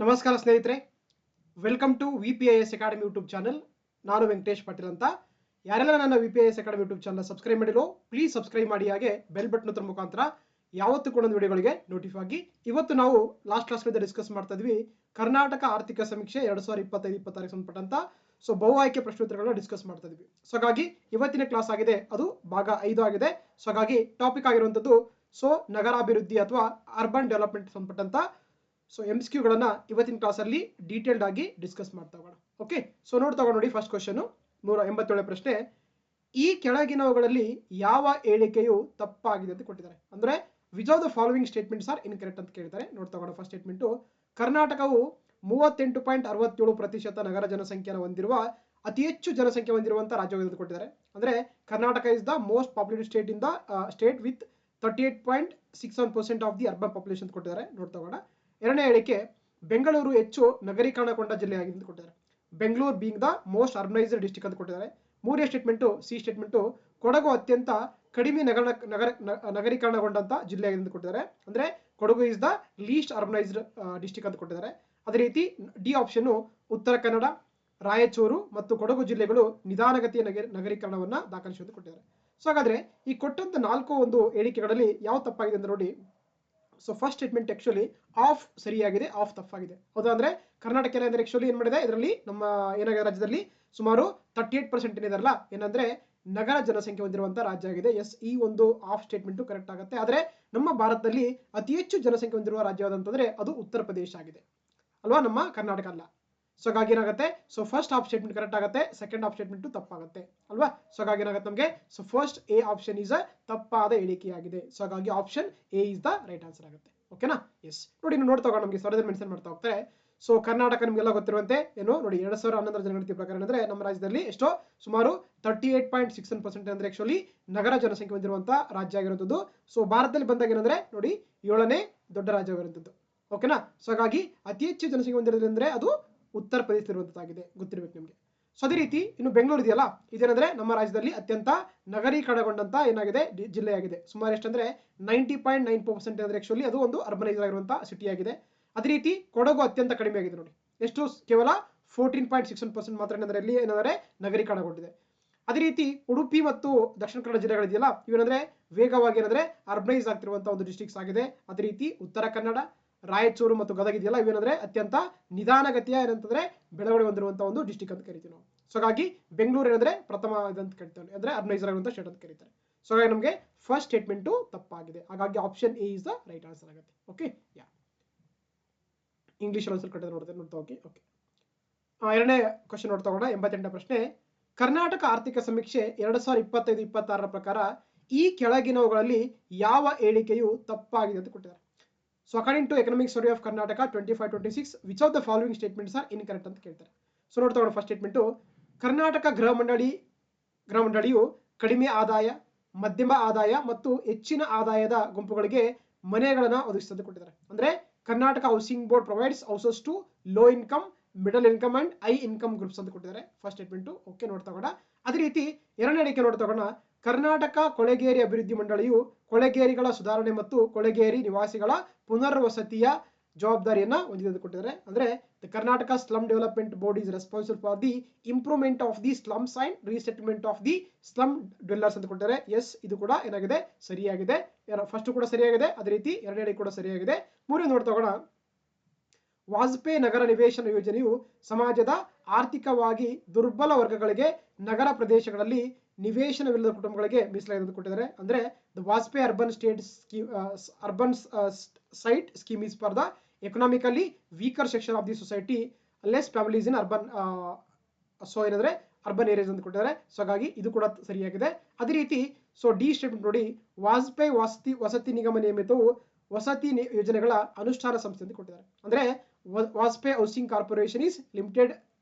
ನಮಸ್ಕಾರ ಸ್ನೇಹಿತರೆ, welcome to VPIS academy YouTube channel. ನಾನು ವೆಂಕಟೇಶ್ ಪಾಟೀಲ್ ಅಂತ. ಯಾರೆಲ್ಲ ನನ್ನ VPIS academy YouTube channel subscribe ಮಾಡಿರೋ ಪ್ಲೀಸ್ ಸಬ್ಸ್ಕ್ರೈಬ್ ಮಾಡಿ, ಹಾಗೆ ಬೆಲ್ ಬಟನ್ ಒತ್ತುವ ಮುಖಾಂತರ ಯಾವತ್ತೂ ಕೂಡ ಒಂದು ವಿಡಿಯೋಗಳಿಗೆ ನೋಟಿಫೈ ಆಗಿ. ಇವತ್ತು ನಾವು ಲಾಸ್ಟ್ ಕ್ಲಾಸ್ ಮೇಲೆ ಡಿಸ್ಕಸ್ ಮಾಡ್ತಾ ಇದ್ವಿ ಕರ್ನಾಟಕ ಆರ್ಥಿಕ ಸಮೀಕ್ಷೆ 2025-26 ಸಂಬಂಧಪಟ್ಟಂತ ಬಹು ಆಯ್ಕೆ ಪ್ರಶ್ನೋತ್ತರಗಳನ್ನ ಡಿಸ್ಕಸ್ ಮಾಡ್ತಾ ಇದ್ವಿ. ಸೊ ಹಾಗಾಗಿ ಇವತ್ತಿನ ಕ್ಲಾಸ್ ಆಗಿದೆ, ಅದು ಭಾಗ 5 ಆಗಿದೆ. ಸೊ ಹಾಗಾಗಿ ಟಾಪಿಕ್ ಆಗಿರುವಂತದ್ದು ನಗರಾಭಿವೃದ್ಧಿ ಅಥವಾ ಅರ್ಬನ್ ಡೆವಲಪ್ಮೆಂಟ್ ಸಂಬಂಧಪಟ್ಟಂತ MCQಗಳನ್ನ ಇವತ್ತಿನ ಕ್ಲಾಸಲ್ಲಿ ಡೀಟೇಲ್ಡ್ ಆಗಿ ಡಿಸ್ಕಸ್ ಮಾಡ್ತಾ ಹೋಗೋಣ. ಓಕೆ, ಸೊ ನೋಡ್ತಾ ನೋಡಿ. ಫಸ್ಟ್ ಕ್ವಶನ್ 187 ಪ್ರಶ್ನೆ. ಈ ಕೆಳಗಿನವುಗಳಲ್ಲಿ ಯಾವ ಹೇಳಿಕೆಯು ತಪ್ಪಾಗಿದೆ ಅಂತ ಕೊಟ್ಟಿದ್ದಾರೆ. ಅಂದ್ರೆ which of the following statements are incorrect ಅಂತ ಕೇಳ್ತಾರೆ. ನೋಡ್ತಾ ಹೋಗೋಣ. ಫಸ್ಟ್ ಸ್ಟೇಟ್ಮೆಂಟ್, ಕರ್ನಾಟಕವು 38.67% ನಗರ ಜನಸಂಖ್ಯೆಯನ್ನು ಹೊಂದಿರುವ ಅತಿ ಹೆಚ್ಚು ಜನಸಂಖ್ಯೆ ಹೊಂದಿರುವಂತಹ ರಾಜ್ಯವಾಗಿದೆ ಕೊಟ್ಟಿದ್ದಾರೆ. ಅಂದ್ರೆ Karnataka is the most populated state in the state with 38.67% of the urban population ಕೊಟ್ಟಿದ್ದಾರೆ. ನೋಡ್ತಾ ಹೋಗೋಣ. ಎರಡನೇ ಹೇಳಿಕೆ, ಬೆಂಗಳೂರು ಹೆಚ್ಚು ನಗರೀಕರಣಗೊಂಡ ಜಿಲ್ಲೆಯಾಗಿದೆ ಅಂತ ಕೊಟ್ಟಿದ್ದಾರೆ. Bengaluru being the most urbanised district ಅಂತ ಕೊಟ್ಟಿದ್ದಾರೆ. ಮೂರನೇ ಸ್ಟೇಟ್ಮೆಂಟು, ಸಿ ಸ್ಟೇಟ್ಮೆಂಟು, ಕೊಡಗು ಅತ್ಯಂತ ಕಡಿಮೆ ನಗರೀಕರಣಗೊಂಡಂತ ಜಿಲ್ಲೆಯಾಗಿದೆ ಅಂತ ಕೊಟ್ಟಿದ್ದಾರೆ. ಅಂದ್ರೆ Kodagu is the least urbanised district ಅಂತ ಕೊಟ್ಟಿದ್ದಾರೆ. ಅದೇ ರೀತಿ ಡಿ ಆಪ್ಷನ್, ಉತ್ತರ ಕನ್ನಡ, ರಾಯಚೂರು ಮತ್ತು ಕೊಡಗು ಜಿಲ್ಲೆಗಳು ನಿಧಾನಗತಿಯ ನಗರೀಕರಣವನ್ನ ದಾಖಲಿಸುವಂತೆ ಕೊಟ್ಟಿದ್ದಾರೆ. ಸೊ ಹಾಗಾದ್ರೆ ಈ ಕೊಟ್ಟಂತ 4 ಹೇಳಿಕೆಗಳಲ್ಲಿ ಯಾವ ತಪ್ಪಾಗಿದೆ ಅಂತ ನೋಡಿ. So first statement actually of ಸರಿಯಾಗಿದೆ, ಆಫ್ ತಪ್ಪಾಗಿದೆ. ಹೌದಾ? ಅಂದ್ರೆ ಕರ್ನಾಟಕ ಅಂದ್ರೆ ಆಕ್ಚುಲಿ ಏನ್ ಮಾಡಿದೆ, ಇದರಲ್ಲಿ ನಮ್ಮ ಏನಾಗಿದೆ ರಾಜ್ಯದಲ್ಲಿ ಸುಮಾರು 38% ಏನಿದಾರಲ್ಲ ಏನಂದ್ರೆ ನಗರ ಜನಸಂಖ್ಯೆ ಹೊಂದಿರುವಂತ ರಾಜ್ಯ ಆಗಿದೆ. ಎಸ್, ಈ ಒಂದು ಆಫ್ ಸ್ಟೇಟ್ಮೆಂಟ್ ಕರೆಕ್ಟ್ ಆಗುತ್ತೆ. ಆದ್ರೆ ನಮ್ಮ ಭಾರತದಲ್ಲಿ ಅತಿ ಹೆಚ್ಚು ಜನಸಂಖ್ಯೆ ಹೊಂದಿರುವ ರಾಜ್ಯ ಯಾವ್ದಂತಂದ್ರೆ ಅದು ಉತ್ತರ ಪ್ರದೇಶ ಆಗಿದೆ ಅಲ್ವಾ, ನಮ್ಮ ಕರ್ನಾಟಕ ಅಲ್ಲ. ಸೊ ಹಾಗಾಗಿ ಏನಾಗುತ್ತೆ, so first of statement correct ಆಗುತ್ತೆ, ಸೆಕೆಂಡ್ ಆಫ್ ಸ್ಟೇಟ್ಮೆಂಟ್ ತಪ್ಪಾಗುತ್ತೆ ಅಲ್ವಾ. ಸೊ ಹಾಗಾಗಿ ಏನಾಗುತ್ತೆ ನಮಗೆ, so first A option is ತಪ್ಪಾದ ಹೇಳಿಕೆಯಾಗಿದೆ. ಸೊ ಹಾಗಾಗಿ option A is the right answer ಆಗುತ್ತೆ. ಓಕೆನಾ? ಎಸ್, ನೋಡಿ ನೀವು ನೋಡ್ತಾ ಹೋಗೋಣ. ನಮಗೆ ಸ್ವರದಲ್ಲಿ ಮೆನ್ಷನ್ ಮಾಡ್ತಾ ಹೋಗ್ತಾರೆ. ಸೊ ಕರ್ನಾಟಕ ನಿಮಗೆಲ್ಲ ಗೊತ್ತಿರುವಂತೆ ಏನು ನೋಡಿ, 2011 ಜನಗಣತಿ ಪ್ರಕಾರ ಅಂದ್ರೆ ನಮ್ಮ ರಾಜ್ಯದಲ್ಲಿ ಎಷ್ಟೋ ಸುಮಾರು 38.67% ಅಂದ್ರೆ ಆಕ್ಚುಲಿ ನಗರ ಜನಸಂಖ್ಯೆ ಹೊಂದಿರುವಂತಹ ರಾಜ್ಯ ಆಗಿರುವಂತದ್ದು. ಸೊ ಭಾರತದಲ್ಲಿ ಬಂದಾಗ ಏನಂದ್ರೆ ನೋಡಿ 7ನೇ ದೊಡ್ಡ ರಾಜ್ಯವಾಗಿರುವಂತದ್ದು. ಓಕೆನಾ? ಸೊ ಹಾಗಾಗಿ ಅತಿ ಹೆಚ್ಚು ಜನಸಂಖ್ಯೆ ಹೊಂದಿರೋದ್ರಿಂದ ಅದು ಉತ್ತರ ಪ್ರದೇಶದಲ್ಲಿರುವಂತದ್ದಾಗಿದೆ, ಗೊತ್ತಿರಬೇಕು ನಿಮಗೆ. ಸೊ ಅದೇ ರೀತಿ ಇನ್ನು ಬೆಂಗಳೂರು ಇದೆಯಲ್ಲ, ಇದೇನಂದ್ರೆ ನಮ್ಮ ರಾಜ್ಯದಲ್ಲಿ ಅತ್ಯಂತ ನಗರೀಕರಣಗೊಂಡಂತ ಏನಾಗಿದೆ ಜಿಲ್ಲೆಯಾಗಿದೆ. ಸುಮಾರು ಎಷ್ಟಂದ್ರೆ 90.94% ಅಂದ್ರೆ ಆಕ್ಚುಲಿ ಅದು ಒಂದು ಅರ್ಬನೈಸ್ ಆಗಿರುವಂತಹ ಸಿಟಿ ಆಗಿದೆ. ಅದೇ ರೀತಿ ಕೊಡಗು ಅತ್ಯಂತ ಕಡಿಮೆ ಆಗಿದೆ ನೋಡಿ, ಎಷ್ಟು ಕೇವಲ 14.61% ಮಾತ್ರ ಏನಂದ್ರೆ ಏನಾದ್ರೆ ನಗರೀಕರಣಗೊಂಡಿದೆ. ಅದೇ ರೀತಿ ಉಡುಪಿ ಮತ್ತು ದಕ್ಷಿಣ ಕನ್ನಡ ಜಿಲ್ಲೆಗಳಿದೆಯಲ್ಲ, ಇವೇನಂದ್ರೆ ವೇಗವಾಗಿ ಏನಂದ್ರೆ ಅರ್ಬನೈಸ್ ಆಗ್ತಿರುವಂತಹ ಒಂದು ಡಿಸ್ಟ್ರಿಕ್ಟ್ಸ್ ಆಗಿದೆ. ಅದೇ ರೀತಿ ಉತ್ತರ ಕನ್ನಡ, ರಾಯಚೂರು ಮತ್ತು ಗದಗ ಇದೆಯಲ್ಲ, ಇವೇನಂದ್ರೆ ಅತ್ಯಂತ ನಿಧಾನಗತಿಯ ಏನಂತಂದ್ರೆ ಬೆಳವಣಿಗೆ ಹೊಂದಿರುವಂತಹ ಒಂದು ಡಿಸ್ಟ್ರಿಕ್ಟ್ ಅಂತ ಕರಿತೀವಿ ನಾವು. ಸೊ ಹಾಗಾಗಿ ಬೆಂಗಳೂರು ಏನಂದ್ರೆ ಪ್ರಥಮ ಇದಂತ ಕರಿತಾರೆ, ಅಂದ್ರೆ ಅರ್ಬನೈಸರ್ ಆಗಿರುವಂತಹ ಸ್ಟೇಟ್ ಅಂತ ಕರೀತಾರೆ. ಸೊ ಹಾಗಾಗಿ ನಮಗೆ ಫಸ್ಟ್ ಸ್ಟೇಟ್ಮೆಂಟ್ ತಪ್ಪಾಗಿದೆ. ಹಾಗಾಗಿ option A is the right answer ಆಗುತ್ತೆ. ಓಕೆ, ಯಾ ಇಂಗ್ಲಿಷ್ ಆನ್ಸರ್ ಕಟ್ಟಿದ್ರೆ ನೋಡ್ತಾ ಹೋಗಿ. ಓಕೆ, ಎರಡನೇ ಕ್ವಶನ್ ನೋಡ್ತಾ ಹೋಗೋಣ. 88ನೇ ಪ್ರಶ್ನೆ. ಕರ್ನಾಟಕ ಆರ್ಥಿಕ ಸಮೀಕ್ಷೆ 2025-26 ಪ್ರಕಾರ ಈ ಕೆಳಗಿನವುಗಳಲ್ಲಿ ಯಾವ ಹೇಳಿಕೆಯು ತಪ್ಪಾಗಿದೆ ಅಂತ ಕೊಟ್ಟಿದ್ದಾರೆ. So according to economic survey of Karnataka 25-26 which of the following statements are incorrect ಅಂತ ಕೇಳ್ತಾರೆ. ಸೊ ನೋಡ್ತಾ ಹೋಗೋಣ. ಫಸ್ಟ್ ಸ್ಟೇಟ್ಮೆಂಟ್, ಕರ್ನಾಟಕ ಗೃಹ ಮಂಡಳಿಯು ಕಡಿಮೆ ಆದಾಯ, ಮಧ್ಯಮ ಆದಾಯ ಮತ್ತು ಹೆಚ್ಚಿನ ಆದಾಯದ ಗುಂಪುಗಳಿಗೆ ಮನೆಗಳನ್ನ ಒದಗಿಸುತ್ತದೆ ಕೊಟ್ಟಿದ್ದಾರೆ. ಅಂದ್ರೆ Karnataka housing board provides houses to low income, middle income and high income groups ಅಂತ ಕೊಟ್ಟಿದ್ದಾರೆ. First statement. ಓಕೆ, ನೋಡ್ತಾ ಹೋಗೋಣ. ಅದೇ ರೀತಿ ಎರಡನೇ ಹೇಳಿಕೆ ನೋಡ್ತಾ ಹೋಗೋಣ. ಕರ್ನಾಟಕ ಕೊಳೆಗೇರಿ ಅಭಿವೃದ್ಧಿ ಮಂಡಳಿಯು ಕೊಳೆಗೇರಿಗಳ ಸುಧಾರಣೆ ಮತ್ತು ಕೊಳೆಗೇರಿ ನಿವಾಸಿಗಳ ಪುನರ್ವಸತಿಯ ಜವಾಬ್ದಾರಿಯನ್ನ ಹೊಂದಿದೆ ಅಂತ ಕೊಟ್ಟಿದ್ದಾರೆ. ಅಂದ್ರೆ the Karnataka slum development board is responsible for the improvement of the slums and resettlement of the slum dwellers ಅಂತ ಕೊಟ್ಟಿದ್ದಾರೆ. ಎಸ್, ಇದು ಕೂಡ ಏನಾಗಿದೆ, ಸರಿಯಾಗಿದೆ. ಫಸ್ಟ್ ಕೂಡ ಸರಿಯಾಗಿದೆ, ಅದೇ ರೀತಿ ಎರಡನೇ ಕೂಡ ಸರಿಯಾಗಿದೆ. ಮೂರನೇ ನೋಡ್ತಾ ಹೋಗೋಣ. ವಾಜಪೇಯಿ ನಗರ ನಿವೇಶನ ಯೋಜನೆಯು ಸಮಾಜದ ಆರ್ಥಿಕವಾಗಿ ದುರ್ಬಲ ವರ್ಗಗಳಿಗೆ ನಗರ ಪ್ರದೇಶಗಳಲ್ಲಿ ನಿವೇಶನವಿಲ್ಲದ ಕುಟುಂಬಗಳಿಗೆ ಮೀಸಲಾಗಿದೆ ಅಂತ ಕೊಟ್ಟಿದ್ದಾರೆ. ಅಂದ್ರೆ the Vajpayee urban site scheme is for the economically weaker section of the society, less families in urban ಏನಂದ್ರೆ ಅರ್ಬನ್ ಏರಿಯಾಸ್ ಅಂತ ಕೊಟ್ಟಿದ್ದಾರೆ. ಸೊ ಹಾಗಾಗಿ ಇದು ಕೂಡ ಸರಿಯಾಗಿದೆ. ಅದೇ ರೀತಿ ಡಿ ಸ್ಟೇಟ್ಮೆಂಟ್ ನೋಡಿ, ವಾಜಪೇಯಿ ವಸತಿ ನಿಗಮ ನಿಯಮಿತವು ವಸತಿ ಯೋಜನೆಗಳ ಅನುಷ್ಠಾನ ಸಂಸ್ಥೆ ಅಂತ ಕೊಟ್ಟಿದ್ದಾರೆ. ಅಂದ್ರೆ Vajpayee housing corporation is limited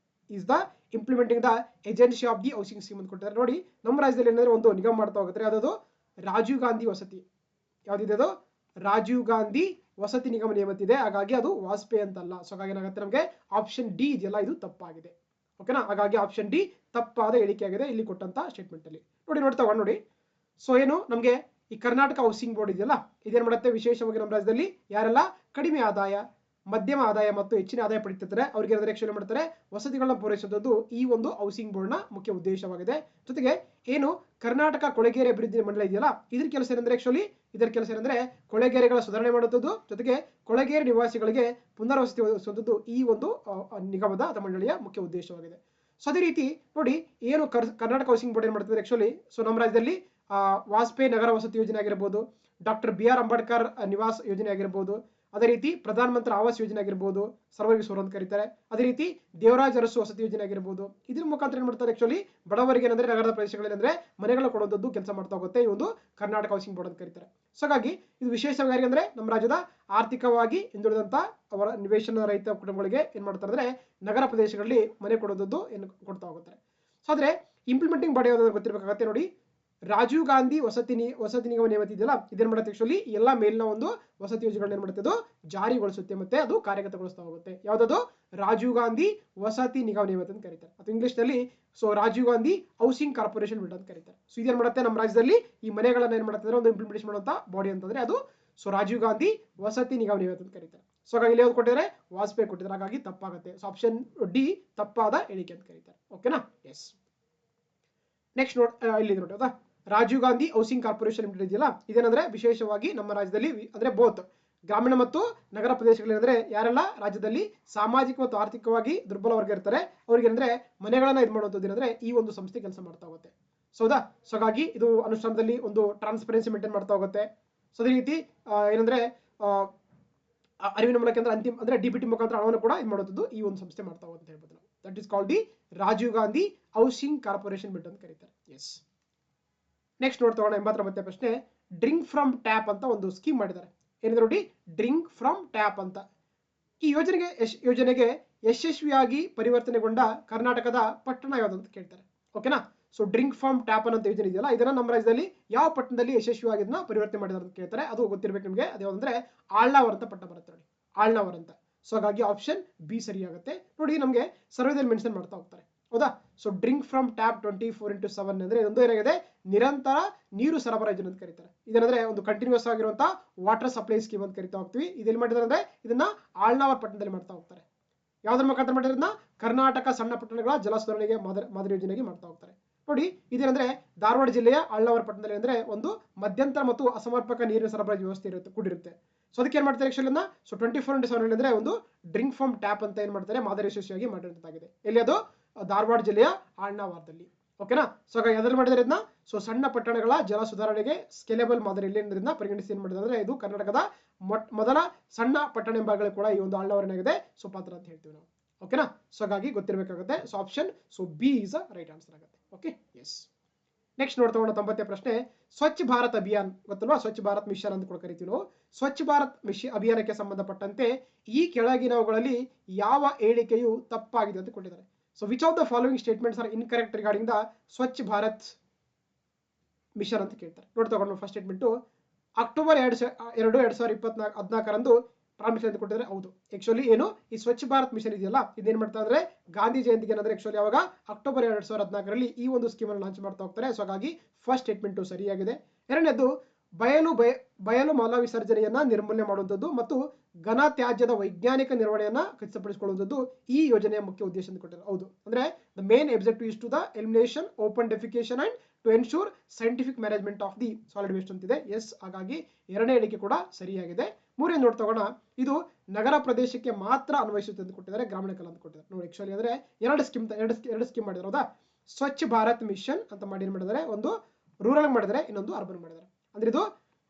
is the implementing the agency of the housing scheme ಅಂತ ಕೊಟ್ಟಿದ್ದಾರೆ. ನೋಡಿ ನಮ್ಮ ರಾಜ್ಯದಲ್ಲಿ ಏನಾದ್ರೆ ಒಂದು ನಿಗಮ ಮಾಡ್ತಾ ಹೋಗುತ್ತೆ, ಯಾವ್ದು ರಾಜೀವ್ ಗಾಂಧಿ ವಸತಿ, ಯಾವ್ದಿದೆ ಅದು ರಾಜೀವ್ ಗಾಂಧಿ ವಸತಿ ನಿಗಮ ನಿಯಮಿತಿದೆ. ಹಾಗಾಗಿ ಅದು ವಾಜಪೇಯಿ ಅಂತಲ್ಲ. ಸೊ ಹಾಗಾಗಿ ಏನಾಗುತ್ತೆ ನಮಗೆ ಆಪ್ಷನ್ ಡಿ ಇದೆಯಲ್ಲ, ಇದು ತಪ್ಪಾಗಿದೆ. ಓಕೆನಾ? ಹಾಗಾಗಿ ಆಪ್ಷನ್ ಡಿ ತಪ್ಪಾದ ಹೇಳಿಕೆಯಾಗಿದೆ ಇಲ್ಲಿ ಕೊಟ್ಟಂತ ಸ್ಟೇಟ್ಮೆಂಟ್ ಅಲ್ಲಿ. ನೋಡ್ತಾ ಹೋಗೋಣ. ನೋಡಿ, ಸೊ ಏನು ನಮಗೆ ಈ ಕರ್ನಾಟಕ ಹೌಸಿಂಗ್ ಬೋರ್ಡ್ ಇದೆಯಲ್ಲ, ಇದೇನ್ ಮಾಡುತ್ತೆ ವಿಶೇಷವಾಗಿ ನಮ್ಮ ರಾಜ್ಯದಲ್ಲಿ ಯಾರೆಲ್ಲ ಕಡಿಮೆ ಆದಾಯ, ಮಧ್ಯಮ ಆದಾಯ ಮತ್ತು ಹೆಚ್ಚಿನ ಆದಾಯ ಪಡೆಯುತ್ತಿದ್ದಾರೆ ಅವರಿಗೆ ಏನಾದ್ರೆ ಆಕ್ಚುಲಿ ಮಾಡ್ತಾರೆ ವಸತಿಗಳನ್ನ ಪೂರೈಸುವುದು ಈ ಒಂದು ಹೌಸಿಂಗ್ ಬೋರ್ಡ್ ನ ಮುಖ್ಯ ಉದ್ದೇಶವಾಗಿದೆ. ಜೊತೆಗೆ ಏನು ಕರ್ನಾಟಕ ಕೊಳೆಗೇರಿ ಅಭಿವೃದ್ಧಿ ಮಂಡಳಿ ಇದೆಯಲ್ಲ, ಇದ್ರ ಕೆಲಸ ಏನಂದ್ರೆ ಆಕ್ಚುಲಿ ಇದರ ಕೆಲಸ ಏನಂದ್ರೆ ಕೊಳೆಗೇರಿಗಳ ಸುಧಾರಣೆ ಮಾಡುವುದು, ಜೊತೆಗೆ ಕೊಳೆಗೇರಿ ನಿವಾಸಿಗಳಿಗೆ ಪುನರ್ವಸತಿ ಒದಗಿಸುವುದು ಈ ಒಂದು ನಿಗಮದ ಅಥವಾ ಮಂಡಳಿಯ ಮುಖ್ಯ ಉದ್ದೇಶವಾಗಿದೆ. ಸೊ ಅದೇ ರೀತಿ ನೋಡಿ ಏನು ಕರ್ನಾಟಕ ಹೌಸಿಂಗ್ ಬೋರ್ಡ್ ಏನ್ ಮಾಡ್ತಿದೆ ಆಕ್ಚುಲಿ, ಸೊ ನಮ್ಮ ರಾಜ್ಯದಲ್ಲಿ ವಾಜಪೇಯಿ ನಗರ ವಸತಿ ಯೋಜನೆ ಆಗಿರಬಹುದು, ಡಾಕ್ಟರ್ BR ಅಂಬೇಡ್ಕರ್ ನಿವಾಸ್ ಯೋಜನೆ ಆಗಿರಬಹುದು, ಅದೇ ರೀತಿ ಪ್ರಧಾನ ಮಂತ್ರಿ ಆವಾಸ್ ಯೋಜನೆ ಆಗಿರಬಹುದು, ಸರ್ವರಿಗೆ ಸೂರ್ ಅಂತ ಕರೀತಾರೆ, ಅದೇ ರೀತಿ ದೇವರಾಜ ಅರಸು ವಸತಿ ಯೋಜನೆ ಆಗಿರಬಹುದು. ಇದ್ರ ಮುಖಾಂತರ ಏನ್ ಮಾಡ್ತಾರೆ ಆಕ್ಚುಲಿ ಬಡವರಿಗೆ ಏನಂದ್ರೆ ನಗರದ ಪ್ರದೇಶಗಳಲ್ಲಿ ಅಂದ್ರೆ ಮನೆಗಳ ಕೊಡುವಂತದ್ದು ಕೆಲಸ ಮಾಡ್ತಾ ಹೋಗುತ್ತೆ ಈ ಒಂದು ಕರ್ನಾಟಕ ಹೌಸಿಂಗ್ ಬೋರ್ಡ್ ಅಂತ ಕರೀತಾರೆ. ಸೊ ಹಾಗಾಗಿ ಇದು ವಿಶೇಷವಾಗಿ ಅಂದ್ರೆ ನಮ್ಮ ರಾಜ್ಯದ ಆರ್ಥಿಕವಾಗಿ ಹಿಂದುಳಿದಂತ ಅವರ ನಿವೇಶನ ರಹಿತ ಕುಟುಂಬಗಳಿಗೆ ಏನ್ ಮಾಡ್ತಾರೆ ಅಂದ್ರೆ ನಗರ ಪ್ರದೇಶಗಳಲ್ಲಿ ಮನೆ ಕೊಡುವಂತದ್ದು ಏನು ಕೊಡ್ತಾ ಹೋಗುತ್ತಾರೆ. ಸೊ ಆದ್ರೆ ಇಂಪ್ಲಿಮೆಂಟಿಂಗ್ ಬಾಡಿ ಯಾವ್ದಾದ್ರು ಗೊತ್ತಿರಬೇಕಾಗತ್ತೆ ನೋಡಿ, ರಾಜೀವ್ ಗಾಂಧಿ ವಸತಿ ನಿಗಮ ನೇಮತಿ ಇದೆಯಲ್ಲ, ಇದೇನ್ ಮಾಡುತ್ತೆ ಆಕ್ಚುಲಿ ಎಲ್ಲ ಮೇಲಿನ ಒಂದು ವಸತಿ ಯೋಜನೆಗಳನ್ನ ಏನ್ ಮಾಡುತ್ತೆ ಅದು ಜಾರಿಗೊಳಿಸುತ್ತೆ ಮತ್ತೆ ಅದು ಕಾರ್ಯಗತಗೊಳಿಸ್ತಾ ಹೋಗುತ್ತೆ. ಯಾವ್ದದು ರಾಜೀವ್ ಗಾಂಧಿ ವಸತಿ ನಿಗಮ ನೇಮತಿ ಅಂತ ಕರೀತಾರೆ, ಅಥವಾ ಇಂಗ್ಲಿಷ್ ನಲ್ಲಿ so Rajiv Gandhi housing corporation build ಅಂತ ಕರೀತಾರೆ. ಸೊ ಇದೇನ್ ಮಾಡುತ್ತೆ ನಮ್ಮ ರಾಜ್ಯದಲ್ಲಿ ಈ ಮನೆಗಳನ್ನ ಏನ್ ಮಾಡುತ್ತೆ ಒಂದು ಇಂಪ್ಲಿಮೆಂಟೇಷನ್ ಮಾಡುವಂತ ಬಾಡಿ ಅಂತಂದ್ರೆ ಅದು ಸೊ ರಾಜೀವ್ ಗಾಂಧಿ ವಸತಿ ನಿಗಮ ನೇಮತಿ ಅಂತ ಕರೀತಾರೆ. ಸೊ ಹಾಗಾಗಿ ಇಲ್ಲಿ ಯಾವ್ದು ಕೊಟ್ಟಿದ್ದಾರೆ ವಾಜಪೇಯಿ ಕೊಟ್ಟಿದ್ದಾರೆ, ಹಾಗಾಗಿ ತಪ್ಪಾಗುತ್ತೆ. ಸೊ ಆಪ್ಷನ್ ಡಿ ತಪ್ಪಾದ ಹೇಳಿಕೆ ಅಂತ ಕರೀತಾರೆ. ಓಕೆನಾ? ಎಸ್. ನೆಕ್ಸ್ಟ್ ಇಲ್ಲಿ ನೋಡಿ ಹೌದಾ, Rajiv Gandhi housing corporation limited ಇದೆಯಲ್ಲ, ಇದೇನಂದ್ರೆ ವಿಶೇಷವಾಗಿ ನಮ್ಮ ರಾಜ್ಯದಲ್ಲಿ ಅಂದ್ರೆ ಬೋತ್ ಗ್ರಾಮೀಣ ಮತ್ತು ನಗರ ಪ್ರದೇಶಗಳಲ್ಲಿ ಅಂದ್ರೆ ಯಾರೆಲ್ಲ ರಾಜ್ಯದಲ್ಲಿ ಸಾಮಾಜಿಕ ಮತ್ತು ಆರ್ಥಿಕವಾಗಿ ದುರ್ಬಲ ವರ್ಗ ಇರ್ತಾರೆ ಅವರಿಗೆ ಅಂದ್ರೆ ಮನೆಗಳನ್ನ ಇದು ಮಾಡುವಂಥದ್ದು ಏನಂದ್ರೆ ಈ ಒಂದು ಸಂಸ್ಥೆ ಕೆಲಸ ಮಾಡ್ತಾ ಹೋಗುತ್ತೆ. ಸೊ ಹೌದಾ, ಸೊ ಹಾಗಾಗಿ ಇದು ಅನುಷ್ಠಾನದಲ್ಲಿ ಒಂದು ಟ್ರಾನ್ಸ್ಪರೆನ್ಸಿ ಮೇಂಟೈನ್ ಮಾಡ್ತಾ ಹೋಗುತ್ತೆ. ಸೊ ಅದೇ ರೀತಿ ಏನಂದ್ರೆ ಅರಿವಿನ ಮೂಲಕ ಅಂದ್ರೆ ಅಂತಿಮ ಅಂದ್ರೆ DBT ಮುಖಾಂತರ ಹಣವನ್ನು ಕೂಡ ಇದು ಮಾಡುವಂಥದ್ದು ಈ ಒಂದು ಸಂಸ್ಥೆ ಮಾಡ್ತಾ ಹೋಗುತ್ತೆ ಅಂತ ಹೇಳ್ಬೋದು ನಾವು. That is called the Rajiv Gandhi housing corporation build ಅಂತ ಕರೀತಾರೆ. ಎಸ್. ನೆಕ್ಸ್ಟ್ ನೋಡ್ತಾ 89ನೇ ಪ್ರಶ್ನೆ, ಡ್ರಿಂಕ್ ಫ್ರಮ್ ಟ್ಯಾಪ್ ಅಂತ ಒಂದು ಸ್ಕೀಮ್ ಮಾಡಿದ್ದಾರೆ. ಏನಿದೆ ನೋಡಿ, ಡ್ರಿಂಕ್ ಫ್ರಮ್ ಟ್ಯಾಪ್ ಅಂತ. ಈ ಯೋಜನೆಗೆ ಯಶಸ್ವಿಯಾಗಿ ಪರಿವರ್ತನೆಗೊಂಡ ಕರ್ನಾಟಕದ ಪಟ್ಟಣ ಯಾವುದು ಅಂತ ಕೇಳ್ತಾರೆ. ಓಕೆನಾ? ಸೊ ಡ್ರಿಂಕ್ ಫ್ರಮ್ ಟ್ಯಾಪ್ ಅನ್ನೋ ಯೋಜನೆ ಇದೆಯಲ್ಲ, ಇದನ್ನ ನಮ್ಮ ರಾಜ್ಯದಲ್ಲಿ ಯಾವ ಪಟ್ಟಣದಲ್ಲಿ ಯಶಸ್ವಿಯಾಗಿ ಇದನ್ನ ಪರಿವರ್ತನೆ ಮಾಡಿದ್ದಾರೆ ಅಂತ ಕೇಳ್ತಾರೆ. ಅದು ಗೊತ್ತಿರಬೇಕು ನಿಮಗೆ. ಅದೇವಂದ್ರೆ ಆಳ್ನಾವರ್ ಅಂತ ಪಟ್ಟಣ ಬರುತ್ತೆ ನೋಡಿ, ಆಳ್ನಾವರ್ ಅಂತ. ಸೊ ಹಾಗಾಗಿ ಆಪ್ಷನ್ ಬಿ ಸರಿಯಾಗುತ್ತೆ. ನೋಡಿ ನಮಗೆ ಸರ್ವೇದಲ್ಲಿ ಮೆನ್ಷನ್ ಮಾಡ್ತಾ ಹೋಗ್ತಾರೆ ಹೌದಾ. So drink from tap 24x7 ಅಂದ್ರೆ ಇದೊಂದು ಏನಾಗಿದೆ ನಿರಂತರ ನೀರು ಸರಬರಾಜು ಅಂತ ಕರೀತಾರೆ. ಇದೇನಂದ್ರೆ ಒಂದು ಕಂಟಿನ್ಯೂಸ್ ಆಗಿರುವಂತಹ ವಾಟರ್ ಸಪ್ಲೈ ಸ್ಕೀಮ್ ಅಂತ ಕರಿತಾ ಹೋಗ್ತೀವಿ. ಇದೆಲ್ಲಿ ಮಾಡಿದ್ರೆ ಅಂದ್ರೆ ಇದನ್ನ ಆಳ್ನಾವರ್ ಪಟ್ಟಣದಲ್ಲಿ ಮಾಡ್ತಾ ಹೋಗ್ತಾರೆ. ಯಾವ್ದ್ರ ಮುಖಾಂತರ ಮಾಡಿರೋದನ್ನ ಕರ್ನಾಟಕ ಸಣ್ಣ ಪಟ್ಟಣಗಳ ಜಲ ಸುಧಾರಣೆಗೆ ಮಾದರಿ ಯೋಜನೆಗೆ ಮಾಡ್ತಾ ಹೋಗ್ತಾರೆ. ನೋಡಿ ಇದೇನಂದ್ರೆ ಧಾರವಾಡ ಜಿಲ್ಲೆಯ ಆಳ್ನಾವರ್ ಪಟ್ಟಣದಲ್ಲಿ ಅಂದ್ರೆ ಒಂದು ಮಧ್ಯಂತರ ಮತ್ತು ಅಸಮರ್ಪಕ ನೀರಿನ ಸರಬರಾಜು ವ್ಯವಸ್ಥೆ ಕೂಡಿರುತ್ತೆ. ಸೊ ಅದಕ್ಕೆ ಏನ್ ಮಾಡ್ತಾರೆ ಆಕ್ಚುಲಿ ಸೊ 24x7 ಅಂದ್ರೆ ಒಂದು ಡ್ರಿಂಕ್ ಫ್ರಮ್ ಟ್ಯಾಪ್ ಅಂತ ಏನ್ ಮಾಡ್ತಾರೆ ಮಾದರಿ ಯಶಸ್ವಿಯಾಗಿ ಮಾಡಿರುವಂತಾಗಿದೆ. ಎಲ್ಲಿ ಅದು ಧಾರವಾಡ ಜಿಲ್ಲೆಯ ಆಳ್ನಾವರದಲ್ಲಿ. ಓಕೆನಾ? ಸೊ ಎದ್ರಲ್ಲಿ ಮಾಡಿದ್ರೆ ಇದನ್ನ ಸೊ ಸಣ್ಣ ಪಟ್ಟಣಗಳ ಜಲ ಸುಧಾರಣೆಗೆ ಸ್ಕೇಲೆಬಲ್ ಮಾದರಿಯಲ್ಲಿ ಇದನ್ನ ಪರಿಗಣಿಸಿ ಏನ್ ಮಾಡಿದ್ರೆ ಅಂದ್ರೆ ಇದು ಕರ್ನಾಟಕದ ಮೊದಲ ಸಣ್ಣ ಪಟ್ಟಣ ಎಂಬಾಗಲೇ ಕೂಡ ಈ ಒಂದು ಆಳ್ನಾವರ್ ಏನಾಗಿದೆ ಸೊ ಪಾತ್ರ ಅಂತ ಹೇಳ್ತೀವಿ ನಾವು. ಓಕೆನಾ? ಸೊ ಹಾಗಾಗಿ ಗೊತ್ತಿರಬೇಕಾಗುತ್ತೆ. So option so B is a right answer ಆಗುತ್ತೆ. Okay, yes. ನೆಕ್ಸ್ಟ್ ನೋಡ್ತಾ 90ನೇ ಪ್ರಶ್ನೆ, ಸ್ವಚ್ಛ ಭಾರತ್ ಅಭಿಯಾನ್ ಗೊತ್ತಲ್ವಾ, ಸ್ವಚ್ಛ ಭಾರತ್ ಮಿಷನ್ ಅಂತ ಕೂಡ ಕರಿತೀವಿ ನಾವು. ಸ್ವಚ್ಛ ಭಾರತ್ ಅಭಿಯಾನಕ್ಕೆ ಸಂಬಂಧಪಟ್ಟಂತೆ ಈ ಕೆಳಗಿನವುಗಳಲ್ಲಿ ಯಾವ ಹೇಳಿಕೆಯು ತಪ್ಪಾಗಿದೆ ಅಂತ ಕೊಟ್ಟಿದ್ದಾರೆ. So which of the following statements are incorrect regarding the Swachh Bharat mission ಅಂತ ಕೇಳ್ತಾರೆ. ನೋಡ್ತಾ ಫಸ್ಟ್ ಸ್ಟೇಟ್ಮೆಂಟ್ ಅಕ್ಟೋಬರ್ 2014 ಪ್ರಾರಂಭಿಸಿದೆ ಅಂತ ಕೊಟ್ಟಿದ್ದಾರೆ. ಹೌದು, ಆಕ್ಚುಲಿ ಏನು ಈ ಸ್ವಚ್ಛ ಭಾರತ್ ಮಿಷನ್ ಇದೆಯಲ್ಲ ಇದೇನ್ ಮಾಡ್ತಾ ಅಂದ್ರೆ ಗಾಂಧಿ ಜಯಂತಿಗೆ ಏನಂದ್ರೆ ಆಕ್ಚುಲಿ ಅವಾಗ ಅಕ್ಟೋಬರ್ 2014 ಈ ಒಂದು ಸ್ಕೀಮ್ ಅನ್ನು ಲಾಂಚ್ ಮಾಡ್ತಾ ಹೋಗ್ತಾರೆ. ಸೊ ಹಾಗಾಗಿ ಫಸ್ಟ್ ಸ್ಟೇಟ್ಮೆಂಟ್ ಸರಿಯಾಗಿದೆ. ಎರಡನೇದು ಬಯಲು ಮಲ ವಿಸರ್ಜನೆಯನ್ನ ನಿರ್ಮೂಲನೆ ಮಾಡುವಂಥದ್ದು ಮತ್ತು ಘನ ತ್ಯಾಜ್ಯದ ವೈಜ್ಞಾನಿಕ ನಿರ್ವಹಣೆಯನ್ನ ಖಚಿತಪಡಿಸಿಕೊಳ್ಳುವಂಥದ್ದು ಈ ಯೋಜನೆಯ ಮುಖ್ಯ ಉದ್ದೇಶ ಅಂತ ಕೊಟ್ಟಿದ್ದಾರೆ. ಹೌದು, ಅಂದ್ರೆ the main objective is to the elimination open defecation and to ensure scientific management of the solid waste ಅಂತಿದೆ. ಎಸ್, ಹಾಗಾಗಿ ಎರಡನೇ ಹೇಳಿಕೆ ಕೂಡ ಸರಿಯಾಗಿದೆ. ಮೂರನೇ ನೋಡ್ತಗೋಣ, ಇದು ನಗರ ಪ್ರದೇಶಕ್ಕೆ ಮಾತ್ರ ಅನ್ವಯಿಸುತ್ತೆ ಅಂತ ಕೊಟ್ಟಿದ್ದಾರೆ, ಗ್ರಾಮೀಣ ಕಲ ಅಂತ ಕೊಟ್ಟಿದ್ದಾರೆ. ನೋಡಿ ಆಕ್ಚುಲಿ ಅಂದ್ರೆ ಎರಡು ಸ್ಕೀಮ್ ಮಾಡಿದ್ರು ಹೌದಾ. ಸ್ವಚ್ಛ ಭಾರತ್ ಮಿಷನ್ ಅಂತ ಮಾಡಿ ಏನ್ ಮಾಡಿದ್ದಾರೆ, ಒಂದು ರೂರಲ್ ಮಾಡಿದರೆ ಇನ್ನೊಂದು ಅರ್ಬನ್ ಮಾಡಿದ್ದಾರೆ. ಅಂದ್ರೆ ಇದು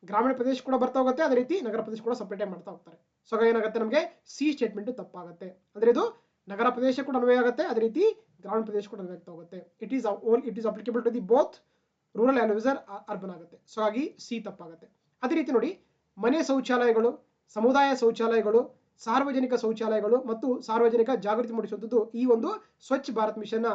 ಗ್ರಾಮೀಣ ಪ್ರದೇಶ ಕೂಡ ಬರ್ತಾ ಹೋಗುತ್ತೆ, ಅದೇ ರೀತಿ ನಗರ ಪ್ರದೇಶ ಕೂಡ ಸಪರೇಟ್ ಆಗಿ ಮಾಡ್ತಾ ಹೋಗ್ತಾರೆ. ಸೊ ಏನಾಗುತ್ತೆ ನಮಗೆ ಸಿ ಸ್ಟೇಟ್ಮೆಂಟ್ ತಪ್ಪಾಗುತ್ತೆ. ಅಂದ್ರೆ ಇದು ನಗರ ಪ್ರದೇಶ ಕೂಡ ಅನ್ವಯ ಆಗುತ್ತೆ, ಅದೇ ರೀತಿ ಗ್ರಾಮೀಣ ಪ್ರದೇಶ ಕೂಡ ಅನ್ವಯ ಆಗ್ತಾ ಹೋಗುತ್ತೆ. It is applicable to the both rural and urban ಆಗುತ್ತೆ. ಸೊ ಹಾಗಾಗಿ ಸಿ ತಪ್ಪಾಗುತ್ತೆ. ಅದೇ ರೀತಿ ನೋಡಿ ಮನೆ ಶೌಚಾಲಯಗಳು, ಸಮುದಾಯ ಶೌಚಾಲಯಗಳು, ಸಾರ್ವಜನಿಕ ಶೌಚಾಲಯಗಳು ಮತ್ತು ಸಾರ್ವಜನಿಕ ಜಾಗೃತಿ ಮೂಡಿಸುವಂಥದ್ದು ಈ ಒಂದು ಸ್ವಚ್ಛ ಭಾರತ್ ಮಿಷನ್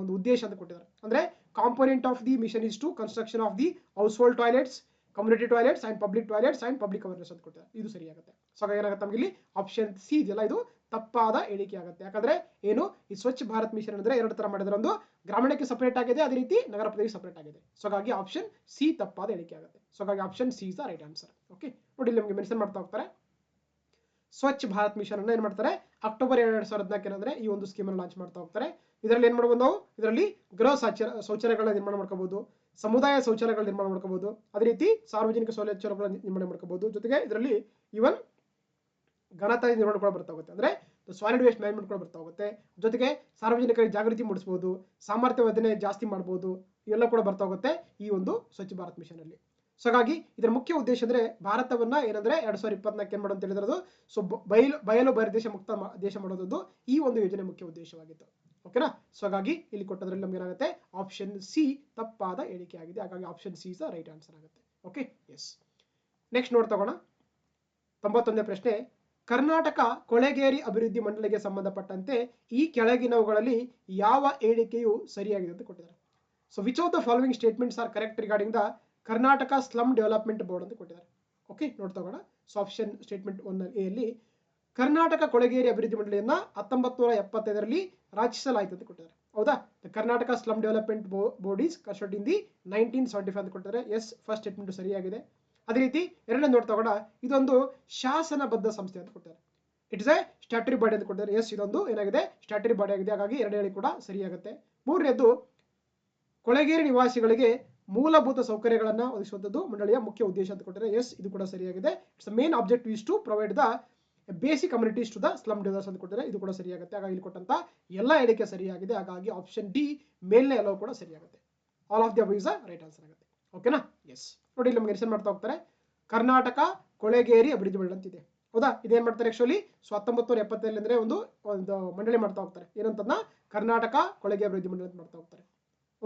ಒಂದು ಉದ್ದೇಶ ಅಂತ ಕೊಟ್ಟಿದ್ದಾರೆ. ಅಂದ್ರೆ component of the mission is to construction of the household toilets, community toilets and public toilets and public awareness ಅಂತ ಕೊಟ್ಟಿದ್ದಾರೆ. ಇದು ಸರಿಯಾಗುತ್ತೆ. ಸೊ ಏನಾಗುತ್ತೆ ನಮಗೆ ಇಲ್ಲಿ ಆಪ್ಷನ್ ಸಿ ಇದೆಯಲ್ಲ ಇದು ತಪ್ಪಾದ ಹೇಳಿಕೆ ಆಗುತ್ತೆ. ಯಾಕಂದ್ರೆ ಏನು ಈ ಸ್ವಚ್ಛ ಭಾರತ್ ಮಿಷನ್ ಅಂದ್ರೆ ಎರಡು ತರ ಮಾಡಿದ್ರೆ, ಒಂದು ಗ್ರಾಮೀಣಕ್ಕೆ ಸಪರೇಟ್ ಆಗಿದೆ, ಅದೇ ರೀತಿ ನಗರ ಪ್ರದೇಶ ಸಪರೇಟ್ ಆಗಿದೆ. ಸೊ ಹಾಗಾಗಿ ಆಪ್ಷನ್ ಸಿ ತಪ್ಪಾದ ಹೇಳಿಕೆ ಆಗುತ್ತೆ. ಸೊ ಹಾಗಾಗಿ option C is the right answer. Okay, ನೋಡಿ ಇಲ್ಲಿ ನಮಗೆ ಮೆನ್ಷನ್ ಮಾಡ್ತಾ ಹೋಗ್ತಾರೆ ಸ್ವಚ್ಛ ಭಾರತ್ ಮಿಷನ್ ಅನ್ನು ಏನ್ ಮಾಡ್ತಾರೆ ಅಕ್ಟೋಬರ್ 2014 ಏನಂದ್ರೆ ಈ ಒಂದು ಸ್ಕೀಮ್ ಅನ್ನು ಲಾಂಚ್ ಮಾಡ್ತಾ ಹೋಗ್ತಾರೆ. ಇದರಲ್ಲಿ ಏನ್ ಮಾಡಬಹುದು ನಾವು, ಇದರಲ್ಲಿ ಗೃಹ ಶೌಚಾಲಯಗಳ ನಿರ್ಮಾಣ ಮಾಡ್ಕೋಬಹುದು, ಸಮುದಾಯ ಶೌಚಾಲಯಗಳ ನಿರ್ಮಾಣ ಮಾಡ್ಕೋಬಹುದು, ಅದೇ ರೀತಿ ಸಾರ್ವಜನಿಕ ಶೌಚಾಲಯಗಳ ನಿರ್ಮಾಣ ಮಾಡ್ಕೋಬಹುದು. ಜೊತೆಗೆ ಇದರಲ್ಲಿ ಇವನ್ ಘನತ್ಯಾಜ್ಯ ನಿರ್ವಹಣೆ ಕೂಡ ಬರ್ತಾ ಹೋಗುತ್ತೆ, ಅಂದ್ರೆ ಸಾಲಿಡ್ ವೇಸ್ಟ್ ಮ್ಯಾನೇಜ್ಮೆಂಟ್ ಕೂಡ ಬರ್ತಾ ಹೋಗುತ್ತೆ. ಜೊತೆಗೆ ಸಾರ್ವಜನಿಕರಿಗೆ ಜಾಗೃತಿ ಮೂಡಿಸಬಹುದು, ಸಾಮರ್ಥ್ಯ ವರ್ಧನೆ ಜಾಸ್ತಿ ಮಾಡಬಹುದು, ಇವೆಲ್ಲ ಕೂಡ ಬರ್ತಾ ಹೋಗುತ್ತೆ ಈ ಒಂದು ಸ್ವಚ್ಛ ಭಾರತ್ ಮಿಷನ್ ಅಲ್ಲಿ. ಸೊ ಹಾಗಾಗಿ ಇದರ ಮುಖ್ಯ ಉದ್ದೇಶ ಅಂದ್ರೆ ಭಾರತವನ್ನ ಏನಂದ್ರೆ 2024 ಏನ್ ಮಾಡೋದು ಅಂತ ಹೇಳಿದ್ರೆ ಸೊ ಬಯಲು ಬಹಿರ್ದೇಶ ಮುಕ್ತ ದೇಶ ಮಾಡೋದು ಈ ಒಂದು ಯೋಜನೆ ಮುಖ್ಯ ಉದ್ದೇಶವಾಗಿತ್ತು. ಓಕೆನಾ. ಸೊ ಹಾಗಾಗಿ ಇಲ್ಲಿ ಕೊಟ್ಟದ್ರಲ್ಲಿ ನಮ್ಗೆ ಏನಾಗುತ್ತೆ ಆಪ್ಷನ್ ಸಿ ತಪ್ಪಾದ ಹೇಳಿಕೆ ಆಗಿದೆ. ಹಾಗಾಗಿ option C is right answer ಆಗುತ್ತೆ. Okay, yes. ನೆಕ್ಸ್ಟ್ ನೋಡ್ತಗೋಣ 91ನೇ ಪ್ರಶ್ನೆ. ಕರ್ನಾಟಕ ಕೊಳೆಗೇರಿ ಅಭಿವೃದ್ಧಿ ಮಂಡಳಿಗೆ ಸಂಬಂಧಪಟ್ಟಂತೆ ಈ ಕೆಳಗಿನವುಗಳಲ್ಲಿ ಯಾವ ಹೇಳಿಕೆಯು ಸರಿಯಾಗಿದೆ ಅಂತ ಕೊಟ್ಟಿದ್ದಾರೆ. So which of the following statements are correct regarding the Karnataka slum development board ಅಂತ ಕೊಟ್ಟಿದ್ದಾರೆ. ಓಕೆ, ನೋಡ್ತಗೋಣ. ಸೊ ಆಪ್ಷನ್ ಸ್ಟೇಟ್ಮೆಂಟ್ 1 ಎಲ್ಲಿ ಕರ್ನಾಟಕ ಕೊಳೆಗೇರಿ ಅಭಿವೃದ್ಧಿ ಮಂಡಳಿಯನ್ನ 1975ರಲ್ಲಿ ರಚಿಸಲಾಯಿತು ಅಂತ ಕೊಟ್ಟಿದ್ದಾರೆ. ಹೌದಾ. Karnataka slum development board is constituted in the 1975 ಅಂತ ಕೊಟ್ಟಿದ್ದಾರೆ. ಎಸ್, ಫಸ್ಟ್ ಸ್ಟೇಟ್ಮೆಂಟ್ ಸರಿಯಾಗಿದೆ. ಅದೇ ರೀತಿ ಎರಡನೇ ನೋಡ್ತಗೋಣ, ಇದೊಂದು ಶಾಸನಬದ್ಧ ಸಂಸ್ಥೆ ಅಂತ ಕೊಟ್ಟಿದ್ದಾರೆ. It is A statutory body ಅಂತ ಕೊಟ್ಟಿದ್ದಾರೆ. ಎಸ್, ಇದೊಂದು ಏನಾಗಿದೆ ಸ್ಟ್ಯಾಟ್ಯೂಟರಿ ಬಾಡಿ ಆಗಿದೆ. ಹಾಗಾಗಿ ಎರಡನೇ ಹೇಳಿ ಕೂಡ ಸರಿಯಾಗುತ್ತೆ. ಮೂರನೇದು ಕೊಳೆಗೇರಿ ನಿವಾಸಿಗಳಿಗೆ ಮೂಲಭೂತ ಸೌಕರ್ಯಗಳನ್ನು ಒದಗಿಸುವಂಥದ್ದು ಮಂಡಳಿಯ ಮುಖ್ಯ ಉದ್ದೇಶ ಅಂತ ಕೊಟ್ಟಿದ್ದಾರೆ. ಎಸ್, ಇದು ಕೂಡ ಸರಿಯಾಗಿದೆ. It's main objective is to provide the basic communities to the slum develops ಅಂತ ಕೊಟ್ಟಿದ್ದಾರೆ. ಇದು ಕೂಡ ಸರಿಯಾಗುತ್ತೆ. ಹಾಗಾಗಿ ಇಲ್ಲಿ ಕೊಟ್ಟಂತ ಎಲ್ಲ ಹೇಳಿಕೆ ಸರಿಯಾಗಿದೆ. ಹಾಗಾಗಿ ಆಪ್ಷನ್ ಡಿ ಮೇಲ್ನೇ ಎಲ್ಲವೂ ಕೂಡ ಸರಿಯಾಗುತ್ತೆ. All of the above is a right answer ಆಗುತ್ತೆ. ಓಕೆನಾ. ಎಸ್, ನೋಡಿ ಇಲ್ಲಿ ನಮ್ಗೆ ಮೆನ್ಷನ್ ಮಾಡ್ತಾ ಹೋಗ್ತಾರೆ ಕರ್ನಾಟಕ ಕೊಳೆಗೇರಿ ಅಭಿವೃದ್ಧಿ ಮಂಡಳಿ ಅಂತಿದೆ. ಹೌದಾ. ಇದೇನ್ ಮಾಡ್ತಾರೆ ಆಕ್ಚುಲಿ 1970 ಅಂದ್ರೆ ಒಂದು ಮಂಡಳಿ ಮಾಡ್ತಾ ಹೋಗ್ತಾರೆ. ಏನಂತಂದ ಕರ್ನಾಟಕ ಕೊಳೆಗೇರಿ ಅಭಿವೃದ್ಧಿ ಮಂಡಳಿ ಅಂತ ಮಾಡ್ತಾ ಹೋಗ್ತಾರೆ.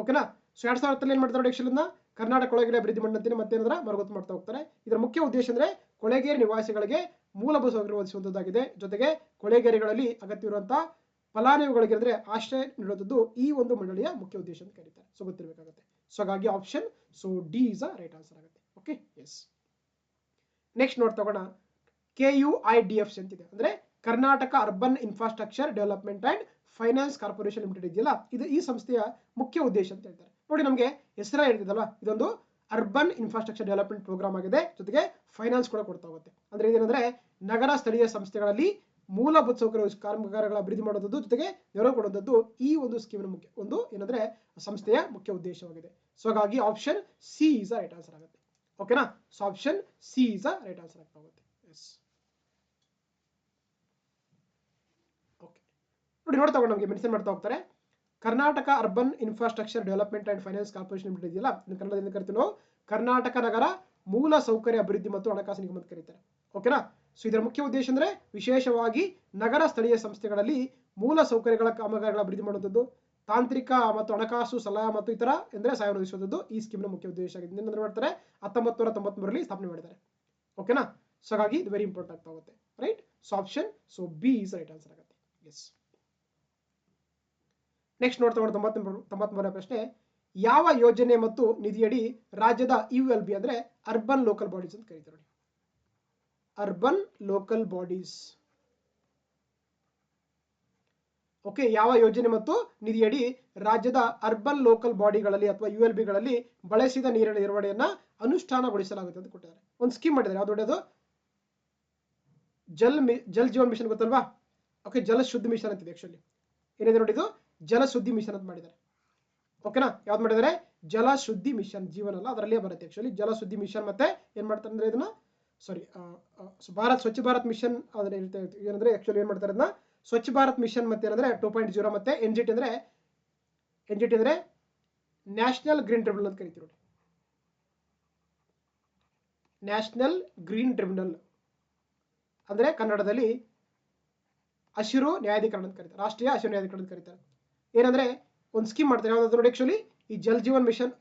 ಓಕೆನಾ. ಸೊ 2010 ಏನ್ ಮಾಡ್ತಾರೆ ಆಕ್ಚುಲಿ ಕರ್ನಾಟಕ ಕೊಳೆಗೇರಿ ಅಭಿವೃದ್ಧಿ ಮಂಡಳಿ ಅಂತಾನೆ ಮತ್ತೇನಂದ್ರೆ ಮರುಗೊತ್ತು ಮಾಡ್ತಾ ಹೋಗ್ತಾರೆ. ಇದರ ಮುಖ್ಯ ಉದ್ದೇಶ ಅಂದ್ರೆ ಕೊಳೆಗೇರಿ ನಿವಾಸಿಗಳಿಗೆ ಮೂಲಭೂತ ಸೌಕರ್ಯ ಒದಗಿಸುವಂತದ್ದಾಗಿದೆ. ಜೊತೆಗೆ ಕೊಳೆಗೇರಿಗಳಲ್ಲಿ ಅಗತ್ಯವಿರುವಂತಹ ಫಲಾನುಭವಿಗಳಿಗೆ ಅಂದ್ರೆ ಆಶ್ರಯ ನೀಡುವಂಥದ್ದು ಈ ಒಂದು ಮಂಡಳಿಯ ಮುಖ್ಯ ಉದ್ದೇಶ ಅಂತ ಕರೀತಾರೆ. ಸೊ ಗೊತ್ತಿರಬೇಕಾಗುತ್ತೆ. ಸೊ ಹಾಗಾಗಿ option so D is a right answer ಆಗುತ್ತೆ. Okay, yes. ನೆಕ್ಸ್ಟ್ ನೋಡ್ತಗೋಣ KUIDF ಅಂತಿದೆ, ಅಂದ್ರೆ Karnataka urban infrastructure development and finance corporation limited ಇದೆಯಲ್ಲ, ಇದು ಈ ಸಂಸ್ಥೆಯ ಮುಖ್ಯ ಉದ್ದೇಶ ಅಂತ ಹೇಳ್ತಾರೆ. ನೋಡಿ ನಮಗೆ ಹೆಸರ ಹೇಳ್ತಿದಲ್ವಾ, ಇದೊಂದು ಅರ್ಬನ್ ಇನ್ಫ್ರಾಸ್ಟ್ರಕ್ಚರ್ ಡೆವಲಪ್ಮೆಂಟ್ ಪ್ರೋಗ್ರಾಮ್ ಆಗಿದೆ. ಜೊತೆಗೆ ಫೈನಾನ್ಸ್ ಕೂಡ ಕೊಡ್ತಾ ಹೋಗುತ್ತೆ. ಅಂದ್ರೆ ಇದೇನಂದ್ರೆ ನಗರ ಸ್ಥಳೀಯ ಸಂಸ್ಥೆಗಳಲ್ಲಿ ಮೂಲಭೂತ ಸೌಕರ್ಯ ಕಾಮಗಾರಿಗಳ ಅಭಿವೃದ್ಧಿ ಮಾಡೋದು ಜೊತೆಗೆ ನೆರವು ಕೊಡುವಂಥದ್ದು ಈ ಒಂದು ಸ್ಕೀಮಿನ ಮುಖ್ಯ ಒಂದು ಏನಂದ್ರೆ ಸಂಸ್ಥೆಯ ಮುಖ್ಯ ಉದ್ದೇಶವಾಗಿದೆ. ಸೊ ಹಾಗಾಗಿ option C is right answer ಆಗುತ್ತೆ. ಓಕೆನಾ. So option C is right answer ಆಗ್ತಾ ಹೋಗುತ್ತೆ. Yes, okay. ನೋಡಿ ನೋಡ್ತಾ ಹೋಗೋಣ, ನಮಗೆ ಮೆನ್ಷನ್ ಮಾಡ್ತಾ ಹೋಗ್ತಾರೆ Karnataka urban infrastructure development and finance corporation limited ಇದೆಯಲ್ಲ, ಕನ್ನಡದಿಂದ ಕರಿತೀವಿ ನಾವು ಕರ್ನಾಟಕ ನಗರ ಮೂಲ ಸೌಕರ್ಯ ಅಭಿವೃದ್ಧಿ ಮತ್ತು ಹಣಕಾಸು ನಿಗಮ ಅಂತ ಕರೀತಾರೆ. ಓಕೆನಾ. ಸೊ ಇದರ ಮುಖ್ಯ ಉದ್ದೇಶ ಅಂದ್ರೆ ವಿಶೇಷವಾಗಿ ನಗರ ಸ್ಥಳೀಯ ಸಂಸ್ಥೆಗಳಲ್ಲಿ ಮೂಲ ಸೌಕರ್ಯಗಳ ಕಾಮಗಾರಿಗಳ ಅಭಿವೃದ್ಧಿ ಮಾಡುವಂಥದ್ದು, ತಾಂತ್ರಿಕ ಮತ್ತು ಹಣಕಾಸು ಸಲಹಾ ಮತ್ತು ಇತರ ಅಂದ್ರೆ ಸಹಾಯ ಒದಗಿಸುವಂಥದ್ದು ಈ ಸ್ಕೀಮ್ನ ಮುಖ್ಯ ಉದ್ದೇಶ ಆಗಿದೆ. ಏನಂದ್ರೆ ಮಾಡ್ತಾರೆ 1993ರಲ್ಲಿ ಸ್ಥಾಪನೆ ಮಾಡಿದ್ದಾರೆ. ಓಕೆನಾ. ಸೊ ಹಾಗಾಗಿ ಇದು ವೆರಿ ಇಂಪಾರ್ಟೆಂಟ್ ಆಗ್ತಾ ಹೋಗುತ್ತೆ. Right. So option so B is right answer ಆಗುತ್ತೆ. ಎಸ್. ನೆಕ್ಸ್ಟ್ ನೋಡ್ತಾ 93ನೇ ಪ್ರಶ್ನೆ. ಯಾವ ಯೋಜನೆ ಮತ್ತು ನಿಧಿಯಡಿ ರಾಜ್ಯದ ULB ಅಂದ್ರೆ ಅರ್ಬನ್ ಲೋಕಲ್ ಬಾಡೀಸ್ ಅಂತ ಕರೀತಾರೆ. Urban local bodies. ಓಕೆ, ಯಾವ ಯೋಜನೆ ಮತ್ತು ನಿಧಿಯಡಿ ರಾಜ್ಯದ ಅರ್ಬನ್ ಲೋಕಲ್ ಬಾಡಿಗಳಲ್ಲಿ ಅಥವಾ ULBಗಳಲ್ಲಿ ಬಳಸಿದ ನೀರಿನ ನಿರ್ವಹಣೆಯನ್ನ ಅನುಷ್ಠಾನಗೊಳಿಸಲಾಗುತ್ತೆ ಅಂತ ಕೊಟ್ಟಿದ್ದಾರೆ. ಒಂದು ಸ್ಕೀಮ್ ಮಾಡಿದ್ದಾರೆ. ಯಾವ್ದು ದೊಡ್ಡದು ಜಲ್ ಜೀವನ್ ಮಿಷನ್ ಗೊತ್ತಲ್ವಾ. ಓಕೆ, ಜಲ ಶುದ್ಧಿ ಮಿಷನ್ ಅಂತಿದೆ. ಆಕ್ಚುಲಿ ಏನಿದೆ ನೋಡಿ, ಇದು ಜಲ ಶುದ್ಧಿ ಮಿಷನ್ ಅಂತ ಮಾಡಿದ್ದಾರೆ. ಓಕೆನಾ. ಯಾವ್ದು ಮಾಡಿದ್ದಾರೆ ಜಲ ಶುದ್ಧಿ ಮಿಷನ್, ಜೀವನ ಅಲ್ಲ ಅದರಲ್ಲೇ ಬರುತ್ತೆ ಆಕ್ಚುಲಿ ಜಲ ಶುದ್ಧಿ ಮಿಷನ್. ಮತ್ತೆ ಏನ್ ಮಾಡ್ತಾರೆ ಅಂದ್ರೆ ಇದನ್ನ ಸ್ವಚ್ಛ ಭಾರತ್ ಮಿಷನ್ ಅಂದ್ರೆ ಏನಂದ್ರೆ ಆಕ್ಚುಲಿ ಏನ್ ಮಾಡ್ತಾರೆ ಅದನ್ನ ಸ್ವಚ್ಛ ಭಾರತ್ ಮಿಷನ್ ಮತ್ತೆ ಏನಂದ್ರೆ 2.0 ಮತ್ತೆ NGT ಅಂದ್ರೆ ನ್ಯಾಷನಲ್ ಗ್ರೀನ್ ಟ್ರಿಬ್ಯುನಲ್ ಅಂತ ಕರಿತೀವಿ. ನ್ಯಾಷನಲ್ ಗ್ರೀನ್ ಟ್ರಿಬ್ಯುನಲ್ ಅಂದ್ರೆ ಕನ್ನಡದಲ್ಲಿ ಹಸಿರು ನ್ಯಾಯಾಧಿಕರಣ ಅಂತ ಕರೀತಾರೆ, ರಾಷ್ಟ್ರೀಯ ಹಸಿರು ನ್ಯಾಯಾಧಿಕರಣ ಅಂತ ಕರೀತಾರೆ. ಏನಂದ್ರೆ ಒಂದು ಸ್ಕೀಮ್ ಮಾಡ್ತಾರೆ. ಯಾವ್ದಾದ್ರು ನೋಡಿ ಆಕ್ಚುಲಿ ಈ ಜಲ್ ಜೀವನ್ ಮಿಷನ್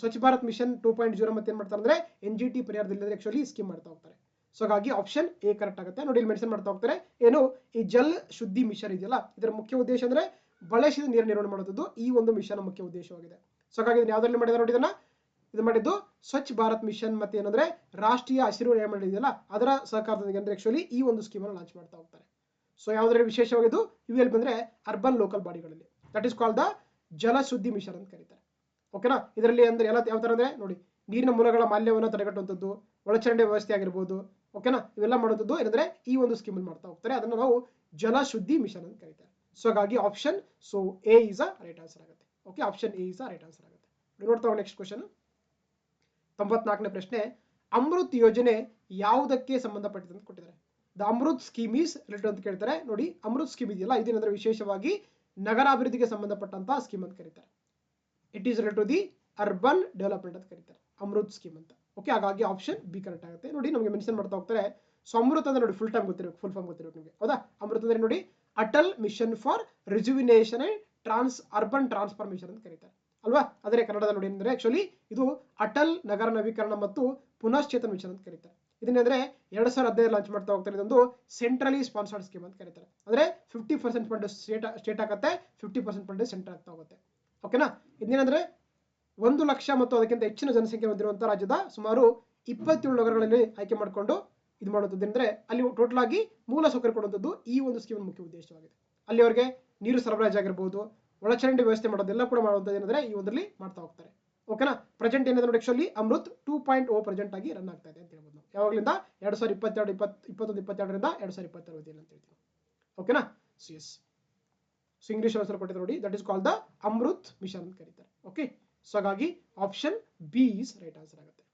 ಸ್ವಚ್ಛ ಭಾರತ್ ಮಿಷನ್ 2.0 ಮತ್ತೆ ಏನ್ ಮಾಡ್ತಾರೆ ಅಂದ್ರೆ NGT ಪರಿಹಾರದಲ್ಲಿ ಆಕ್ಚುಲಿ ಸ್ಕೀಮ್ ಮಾಡ್ತಾ ಹೋಗ್ತಾರೆ. ಸೊ ಹಾಗಾಗಿ ಆಪ್ಷನ್ ಎ ಕರೆಕ್ಟ್ ಆಗುತ್ತೆ. ನೋಡಿ ಇಲ್ಲಿ ಮೆನ್ಷನ್ ಮಾಡ್ತಾ ಹೋಗ್ತಾರೆ ಏನು ಈ ಜಲ್ ಶುದ್ಧಿ ಮಿಷನ್ ಇದೆಯಲ್ಲ, ಇದರ ಮುಖ್ಯ ಉದ್ದೇಶ ಅಂದ್ರೆ ಬಳಸಿದ ನೀರು ನಿರ್ವಹಣೆ ಮಾಡೋದು ಈ ಒಂದು ಮಿಷನ್ ಮುಖ್ಯ ಉದ್ದೇಶವಾಗಿದೆ. ಸೊ ಹಾಗಾಗಿ ಇದನ್ನ ಯಾವ್ದ್ರಲ್ಲಿ ಮಾಡಿದ್ದಾರೆ ನೋಡಿ, ಇದು ಮಾಡಿದ್ದು ಸ್ವಚ್ಛ ಭಾರತ್ ಮಿಷನ್ ಮತ್ತೆ ಏನಂದ್ರೆ ರಾಷ್ಟ್ರೀಯ ಹಸಿರು ನ್ಯಾಯ ಇದೆಯಲ್ಲ ಅದರ ಸಹಕಾರದೊಂದಿಗೆ ಅಂದ್ರೆ ಆಕ್ಚುಲಿ ಈ ಒಂದು ಸ್ಕೀಮ್ ಅನ್ನು ಲಾಂಚ್ ಮಾಡ್ತಾ ಹೋಗ್ತಾರೆ. ಸೊ ಯಾವ್ದ್ರಲ್ಲಿ ವಿಶೇಷವಾಗಿದ್ದು ULB ಬಂದ್ರೆ ಅರ್ಬನ್ ಲೋಕಲ್ ಬಾಡಿಗಳಲ್ಲಿ, that is called the Jala Shuddhi mission ಅಂತ ಕರೀತಾರೆ. ಓಕೆನಾ. ಇದರಲ್ಲಿ ಅಂದ್ರೆ ಎಲ್ಲ ಯಾವ ತರ ಅಂದ್ರೆ ನೋಡಿ ನೀರಿನ ಮೂಲಗಳ ಮಾಲಿನ್ಯವನ್ನು ತಡೆಗಟ್ಟುವಂಥದ್ದು, ಒಳಚರಂಡಿ ವ್ಯವಸ್ಥೆ ಆಗಿರ್ಬೋದು, ಓಕೆನಾ. ಇವೆಲ್ಲ ಮಾಡೋದು ಏನಂದ್ರೆ ಈ ಒಂದು ಸ್ಕೀಮಲ್ಲಿ ಮಾಡ್ತಾ ಹೋಗ್ತಾರೆ, ಅದನ್ನು ನಾವು ಜಲಶುದ್ಧಿ ಮಿಷನ್ ಅಂತ ಕರೀತಾರೆ. ಸೊ ಹಾಗಾಗಿ option so A is a right answer ಆಗುತ್ತೆ. Okay, option A is a right answer ಆಗುತ್ತೆ. ನೋಡ್ತಾ ನೆಕ್ಸ್ಟ್ ಕ್ವಶನ್ 94ನೇ ಪ್ರಶ್ನೆ. ಅಮೃತ್ ಯೋಜನೆ ಯಾವುದಕ್ಕೆ ಸಂಬಂಧಪಟ್ಟಿದೆ ಅಂತ ಕೊಟ್ಟಿದ್ದಾರೆ. The Amrit scheme is related ಅಂತ ಕೇಳ್ತಾರೆ. ನೋಡಿ, ಅಮೃತ್ ಸ್ಕೀಮ್ ಇದೆಯಲ್ಲ, ಇದೇನಂದ್ರೆ ವಿಶೇಷವಾಗಿ ನಗರಾಭಿವೃದ್ಧಿಗೆ ಸಂಬಂಧಪಟ್ಟಂತಹ ಸ್ಕೀಮ್ ಅಂತ ಕರೀತಾರೆ. It is related to the urban development ಅಂತ ಕರೀತಾರೆ ಅಮೃತ್ ಸ್ಕೀಮ್ ಅಂತ. ಓಕೆ, ಹಾಗಾಗಿ ಆಪ್ಷನ್ ಬಿ ಕರೆಕ್ಟ್ ಆಗುತ್ತೆ. ನೋಡಿ, ನಮಗೆ ಮೆನ್ಷನ್ ಮಾಡ್ತಾ ಹೋಗ್ತಾರೆ. ಸೊ ಅಮೃತ್ ಅಂದ್ರೆ ನೋಡಿ ಫುಲ್ ಫಾರ್ಮ್ ಗೊತ್ತಿರಬೇಕು ನಿಮಗೆ, ಹೌದಾ. ಅಮೃತ್ ಅಂದ್ರೆ ನೋಡಿ Atal mission for rejuvenation and urban transformation ಅಂತ ಕರೀತಾರೆ ಅಲ್ವಾ. ಆದರೆ ಕನ್ನಡದಲ್ಲಿ ನೋಡಿ ಅಂದ್ರೆ ಆಕ್ಚುಲಿ ಇದು ಅಟಲ್ ನಗರ ನವೀಕರಣ ಮತ್ತು ಪುನಶ್ಚೇತನ ಮಿಷನ್ ಅಂತ ಕರೀತಾರೆ. ಇದನ್ನೆಂದ್ರೆ 2015 ಲಾಂಚ್ ಮಾಡ್ತಾ ಹೋಗ್ತಾರೆ. ಇದೊಂದು ಸೆಂಟ್ರಲಿ ಸ್ಪಾನ್ಸರ್ಡ್ ಸ್ಕೀಮ್ ಅಂತ ಕರೀತಾರೆ. ಅಂದ್ರೆ 50% ಫಂಡ್ ಸ್ಟೇಟ್ ಆಗುತ್ತೆ, 50% ಫಂಡ್ ಸೆಂಟರ್ ಆಗ್ತಾ ಹೋಗುತ್ತೆ. ಓಕೆನಾ. ಇದೇನಂದ್ರೆ 1 ಲಕ್ಷ ಮತ್ತು ಅದಕ್ಕಿಂತ ಹೆಚ್ಚಿನ ಜನಸಂಖ್ಯೆ ಹೊಂದಿರುವಂತಹ ರಾಜ್ಯದ ಸುಮಾರು 27 ನಗರಗಳಲ್ಲಿ ಆಯ್ಕೆ ಮಾಡಿಕೊಂಡು ಇದು ಮಾಡುತ್ತದೆ. ಅಂದ್ರೆ ಅಲ್ಲಿ ಟೋಟಲ್ ಆಗಿ ಮೂಲ ಸೌಕರ್ಯ ಕೊಡುವಂಥದ್ದು ಈ ಒಂದು ಸ್ಕೀಮ್ ಮುಖ್ಯ ಉದ್ದೇಶವಾಗಿದೆ. ಅಲ್ಲಿ ಅವರಿಗೆ ನೀರು ಸರಬರಾಜು ಆಗಿರ್ಬೋದು, ಒಳಚರಂಡಿ ವ್ಯವಸ್ಥೆ ಮಾಡೋದೆಲ್ಲ ಕೂಡ ಮಾಡುವಂಥದ್ದು ಏನಂದ್ರೆ ಈ ಒಂದರಲ್ಲಿ ಮಾಡ್ತಾ ಹೋಗ್ತಾರೆ. ಓಕೆನಾ. ಪ್ರೆಸೆಂಟ್ ಏನಾದ್ರೆ ನೋಡಿ ಆಕ್ಚುಲಿ ಅಮೃತ್ 2.0 ಪ್ರೆಸೆಂಟ್ ಆಗಿ ರನ್ ಆಗ್ತಾ ಇದೆ ಅಂತ ಹೇಳ್ಬೋದು ನಾವು. ಯಾವಾಗಲಿಂದ 2022ರಿಂದ 2026 ಅಂತ ಹೇಳ್ತೀವಿ. ಓಕೆನಾ. ಎಸ್, ಸೊ ಇಂಗ್ಲಿಷ್ ಆನ್ಸರ್ ಕೊಟ್ಟಿದ್ದಾರೆ ನೋಡಿ, that is called the Amrut mission ಅಂತ ಕರೀತಾರೆ. ಓಕೆ, ಸೊ ಹಾಗಾಗಿ option B is right answer ಆಗುತ್ತೆ.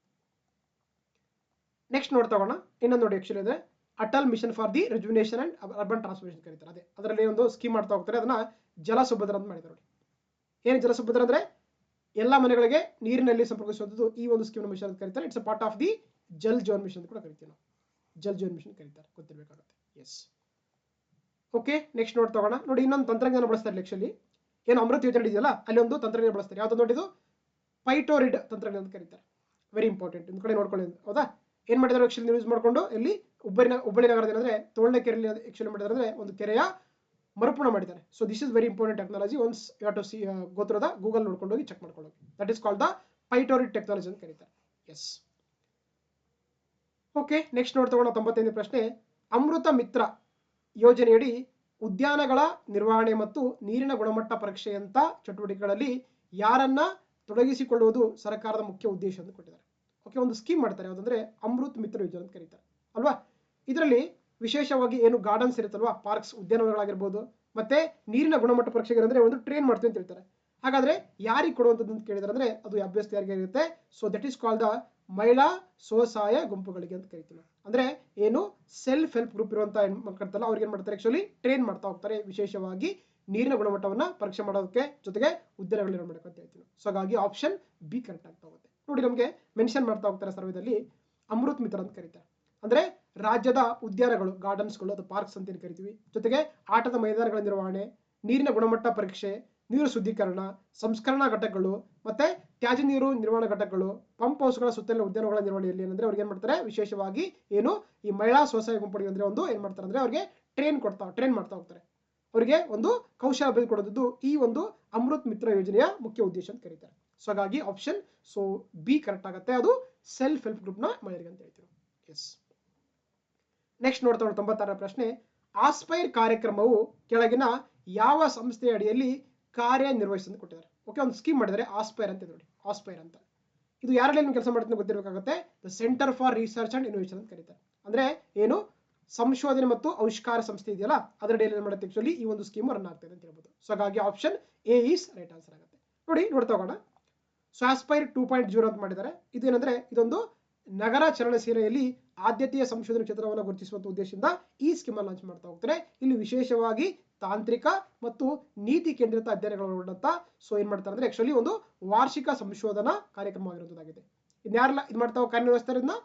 ನೆಕ್ಸ್ಟ್ ನೋಡ್ತಾ ಹೋಗೋಣ. ಇನ್ನೊಂದು ನೋಡಿ ಆಕ್ಚುಲಿ ಅಂದ್ರೆ Atal mission for the rejuvenation and urban transformation ಕರೀತಾರೆ. ಅದೇ ಅದರಲ್ಲಿ ಒಂದು ಸ್ಕೀಮ್ ಮಾಡ್ತಾ ಹೋಗ್ತಾರೆ, ಅದನ್ನ ಜಲಸುಭದ್ರ ಅಂತ ಮಾಡಿದ್ದಾರೆ ನೋಡಿ. ಏನು ಜಲಸುಭದ್ರ ಅಂದ್ರೆ ಎಲ್ಲ ಮನೆಗಳಿಗೆ ನೀರಿನಲ್ಲಿ ಸಂಪರ್ಕಿಸುವಂಥದ್ದು ಈ ಒಂದು ಸ್ಕೀಮ್ ಮಿಷನ್ ಅಂತ ಕರೀತಾರೆ. It's a part of the Jal Jeevan mission ಕೂಡ ಕರಿತೀವಿ ನಾವು. ಜಲ್ ಜೀವನ್ ಮಿಷನ್ ಕರೀತಾರೆ, ಗೊತ್ತಿರಬೇಕಾಗುತ್ತೆ. S, okay. ನೆಕ್ಸ್ಟ್ ನೋಡ್ತಾ ಹೋಗೋಣ. ನೋಡಿ, ಇನ್ನೊಂದು ತಂತ್ರಜ್ಞಾನ ಬಳಸ್ತಾರೆ ಆಕ್ಚುಲಿ. ಏನು ಅಮೃತ್ ಯೋಜನೆ ಇದೆಯಲ್ಲ, ಅಲ್ಲಿ ಒಂದು ತಂತ್ರಜ್ಞಾನ ಬಳಸ್ತಾರೆ. ಯಾವ್ದು ನೋಡಿದ್ದು ಪೈಟೋರಿಡ್ ತಂತ್ರಜ್ಞಾನ ಅಂತ ಕರೀತಾರೆ. ವೆರಿ ಇಂಪಾರ್ಟೆಂಟ್, ಒಂದು ಕಡೆ ನೋಡ್ಕೊಳ್ಳಿ, ಹೌದಾ. ಏನ್ ಮಾಡಿದಾರೆ ಆಕ್ಚುಲಿ ಯೂಸ್ ಮಾಡ್ಕೊಂಡು ಇಲ್ಲಿ ಹುಬ್ಬಳ್ಳಿ ನಗರದ ಏನಂದ್ರೆ ತೋಳ್ಳೆಕೆರೆಯಲ್ಲಿ ಆಕ್ಚುಲಿ ಮಾಡಿದಾರೆ ಅಂದ್ರೆ ಒಂದು ಕೆರೆಯ ಮರುಪೂರ್ಣ ಮಾಡಿದ್ದಾರೆ. So this is very important technology. Once you have to see go through the Google ನೋಡ್ಕೊಂಡು ಹೋಗಿ ಚೆಕ್ ಮಾಡ್ಕೊಳ್ಳಿ. That is called the phytorid technology ಅಂತ ಕರೀತಾರೆ. S, okay. ನೆಕ್ಸ್ಟ್ ನೋಡ್ತಾ ಹೋಗೋಣ 95ನೇ ಪ್ರಶ್ನೆ. ಅಮೃತ ಮಿತ್ರ ಯೋಜನೆಯಡಿ ಉದ್ಯಾನಗಳ ನಿರ್ವಹಣೆ ಮತ್ತು ನೀರಿನ ಗುಣಮಟ್ಟ ಪರೀಕ್ಷೆಯಂತ ಚಟುವಟಿಕೆಗಳಲ್ಲಿ ಯಾರನ್ನ ತೊಡಗಿಸಿಕೊಳ್ಳುವುದು ಸರ್ಕಾರದ ಮುಖ್ಯ ಉದ್ದೇಶ ಅಂತ ಕೊಟ್ಟಿದ್ದಾರೆ. ಓಕೆ, ಒಂದು ಸ್ಕೀಮ್ ಮಾಡ್ತಾರೆ, ಯಾವುದಂದ್ರೆ ಅಮೃತ್ ಮಿತ್ರ ಯೋಜನೆ ಅಂತ ಕರೀತಾರೆ ಅಲ್ವಾ. ಇದರಲ್ಲಿ ವಿಶೇಷವಾಗಿ ಏನು ಗಾರ್ಡನ್ಸ್ ಇರುತ್ತಲ್ವಾ, ಪಾರ್ಕ್ಸ್, ಉದ್ಯಾನವನಗಳಾಗಿರ್ಬೋದು, ಮತ್ತೆ ನೀರಿನ ಗುಣಮಟ್ಟ ಪರೀಕ್ಷೆಗೆ ಅಂದ್ರೆ ಒಂದು ಟ್ರೈನ್ ಮಾಡ್ತೀವಿ ಅಂತ ಹೇಳ್ತಾರೆ. ಹಾಗಾದ್ರೆ ಯಾರಿಗೆ ಕೊಡುವಂಥದ್ದು ಅಂತ ಕೇಳಿದ್ರೆ ಅಂದ್ರೆ ಅದು ಅಭ್ಯರ್ಥಿ ಯಾರಿಗೆ ಇರುತ್ತೆ. So that is called the ಮಹಿಳಾ ಸ್ವಸಹಾಯ ಗುಂಪುಗಳಿಗೆ ಅಂತ ಕರಿತೀವಿ. ಅಂದ್ರೆ ಏನು ಸೆಲ್ಫ್ ಹೆಲ್ಪ್ ಗ್ರೂಪ್ ಇರುವಂತಹ ಮಕ್ಕಳಲ್ಲ, ಅವ್ರಿಗೆ ಏನ್ ಮಾಡ್ತಾರೆ ಆಕ್ಚುಲಿ ಟ್ರೈನ್ ಮಾಡ್ತಾ ಹೋಗ್ತಾರೆ, ವಿಶೇಷವಾಗಿ ನೀರಿನ ಗುಣಮಟ್ಟವನ್ನ ಪರೀಕ್ಷೆ ಮಾಡೋದಕ್ಕೆ, ಜೊತೆಗೆ ಉದ್ಯಾನಗಳು ನಿರ್ಮಾಣ ಮಾಡಬೇಕು ಅಂತ ಹೇಳ್ತೀವಿ. ಸೊ ಹಾಗಾಗಿ ಆಪ್ಷನ್ ಬಿ ಕರೆಕ್ಟ್ ಆಗ್ತಾ ಹೋಗುತ್ತೆ. ನೋಡಿ, ನಮಗೆ ಮೆನ್ಷನ್ ಮಾಡ್ತಾ ಹೋಗ್ತಾರೆ ಸರ್ವೇದಲ್ಲಿ ಅಮೃತ್ ಮಿತ್ರ ಅಂತ ಕರೀತಾರೆ. ಅಂದ್ರೆ ರಾಜ್ಯದ ಉದ್ಯಾನಗಳು, ಗಾರ್ಡನ್ಸ್ಗಳು ಅಥವಾ ಪಾರ್ಕ್ಸ್ ಅಂತ ಏನು ಕರಿತೀವಿ, ಜೊತೆಗೆ ಆಟದ ಮೈದಾನಗಳ ನಿರ್ವಹಣೆ, ನೀರಿನ ಗುಣಮಟ್ಟ ಪರೀಕ್ಷೆ, ನೀರು ಶುದ್ಧೀಕರಣ, ಸಂಸ್ಕರಣಾ ಘಟಕಗಳು, ಮತ್ತೆ ತ್ಯಾಜ್ಯ ನೀರು ನಿರ್ವಹಣಾ ಘಟಕಗಳು, ಪಂಪ್ ಹೌಸ್ಗಳ ಸುತ್ತಲಿನ ಉದ್ಯಾನಗಳ ನಿರ್ವಹಣೆಯಲ್ಲಿ ಏನಂದ್ರೆ ಅವ್ರಿಗೆ ಏನ್ ಮಾಡ್ತಾರೆ, ವಿಶೇಷವಾಗಿ ಏನು ಈ ಮಹಿಳಾ ಸ್ವಸಹಾಯ ಗುಂಪುಗಳಿಗೆ ಅಂದ್ರೆ ಒಂದು ಏನ್ ಮಾಡ್ತಾರೆ ಅಂದ್ರೆ ಅವ್ರಿಗೆ ಟ್ರೈನ್ ಮಾಡ್ತಾ ಹೋಗ್ತಾರೆ. ಅವರಿಗೆ ಒಂದು ಕೌಶಲ ಅಭಿವೃದ್ಧಿ ಕೊಡೋದು ಈ ಒಂದು ಅಮೃತ್ ಮಿತ್ರ ಯೋಜನೆಯ ಮುಖ್ಯ ಉದ್ದೇಶ ಅಂತ ಕರೀತಾರೆ. ಸೊ ಹಾಗಾಗಿ ಆಪ್ಷನ್ ಸೊ ಬಿ ಕರೆಕ್ಟ್ ಆಗುತ್ತೆ. ಅದು ಸೆಲ್ಫ್ ಹೆಲ್ಪ್ ಗ್ರೂಪ್ ನ ಮಹಿಳೆಯರಿಗೆ ಅಂತ ಹೇಳ್ತೀವಿ. ಎಸ್, ನೆಕ್ಸ್ಟ್ ನೋಡ್ತಾ 96ರ ಪ್ರಶ್ನೆ. ಆಸ್ಪೈರ್ ಕಾರ್ಯಕ್ರಮವು ಕೆಳಗಿನ ಯಾವ ಸಂಸ್ಥೆಯ ಅಡಿಯಲ್ಲಿ ಕಾರ್ಯನಿರ್ವಹಿಸಿ ಕೊಟ್ಟಿದ್ದಾರೆ. ಓಕೆ, ಒಂದು ಸ್ಕೀಮ್ ಮಾಡಿದ್ದಾರೆ ಆಸ್ಪೈರ್ ಅಂತ ನೋಡಿ. ಆಸ್ಪೈರ್ ಅಂತ ಇದು ಯಾರಲ್ಲಿ ಕೆಲಸ ಮಾಡುತ್ತೆ ಗೊತ್ತಿರಬೇಕಾಗುತ್ತೆ. The centre for research and innovation ಅಂತ ಕರೀತಾರೆ. ಅಂದ್ರೆ ಏನು ಸಂಶೋಧನೆ ಮತ್ತು ಆವಿಷ್ಕಾರ ಸಂಸ್ಥೆ ಇದೆಯಲ್ಲ, ಅದರ ಅಡಿಯಲ್ಲಿ ಏನು ಮಾಡುತ್ತೆ ಆಕ್ಚುಲಿ ಈ ಒಂದು ಸ್ಕೀಮ್ ರನ್ ಆಗ್ತದೆ ಅಂತ ಹೇಳ್ಬೋದು. ಸೊ ಹಾಗಾಗಿ option A is right answer ಆಗುತ್ತೆ. ನೋಡಿ, ನೋಡ್ತಾ ಹೋಗೋಣ. ಸೊ ಆಸ್ಪೈರ್ 2.0 ಅಂತ ಮಾಡಿದ್ದಾರೆ. ಇದು ಏನಂದ್ರೆ ಇದೊಂದು ನಗರ ಚಲನಶೀಲೆಯಲ್ಲಿ ಆದ್ಯತೆಯ ಸಂಶೋಧನೆ ಕ್ಷೇತ್ರವನ್ನು ಗುರುತಿಸುವಂತ ಉದ್ದೇಶದಿಂದ ಈ ಸ್ಕೀಮ್ ಲಾಂಚ್ ಮಾಡ್ತಾ ಹೋಗ್ತಾರೆ. ಇಲ್ಲಿ ವಿಶೇಷವಾಗಿ ತಾಂತ್ರಿಕ ಮತ್ತು ನೀತಿ ಕೇಂದ್ರಿತ ಅಧ್ಯಯನಗಳು ಒಳಗೊಂಡಂತ ಸೊ ಏನ್ ಮಾಡ್ತಾರೆ ಅಂದ್ರೆ ಆಕ್ಚುಲಿ ಒಂದು ವಾರ್ಷಿಕ ಸಂಶೋಧನಾ ಕಾರ್ಯಕ್ರಮವಾಗಿರುವುದಾಗಿದೆ. ಇದ್ಯಾರೆಲ್ಲ ಇದು ಮಾಡ್ತಾ ಕಾರ್ಯನಿರ್ವಹಿಸ್ತಾರನ್ನ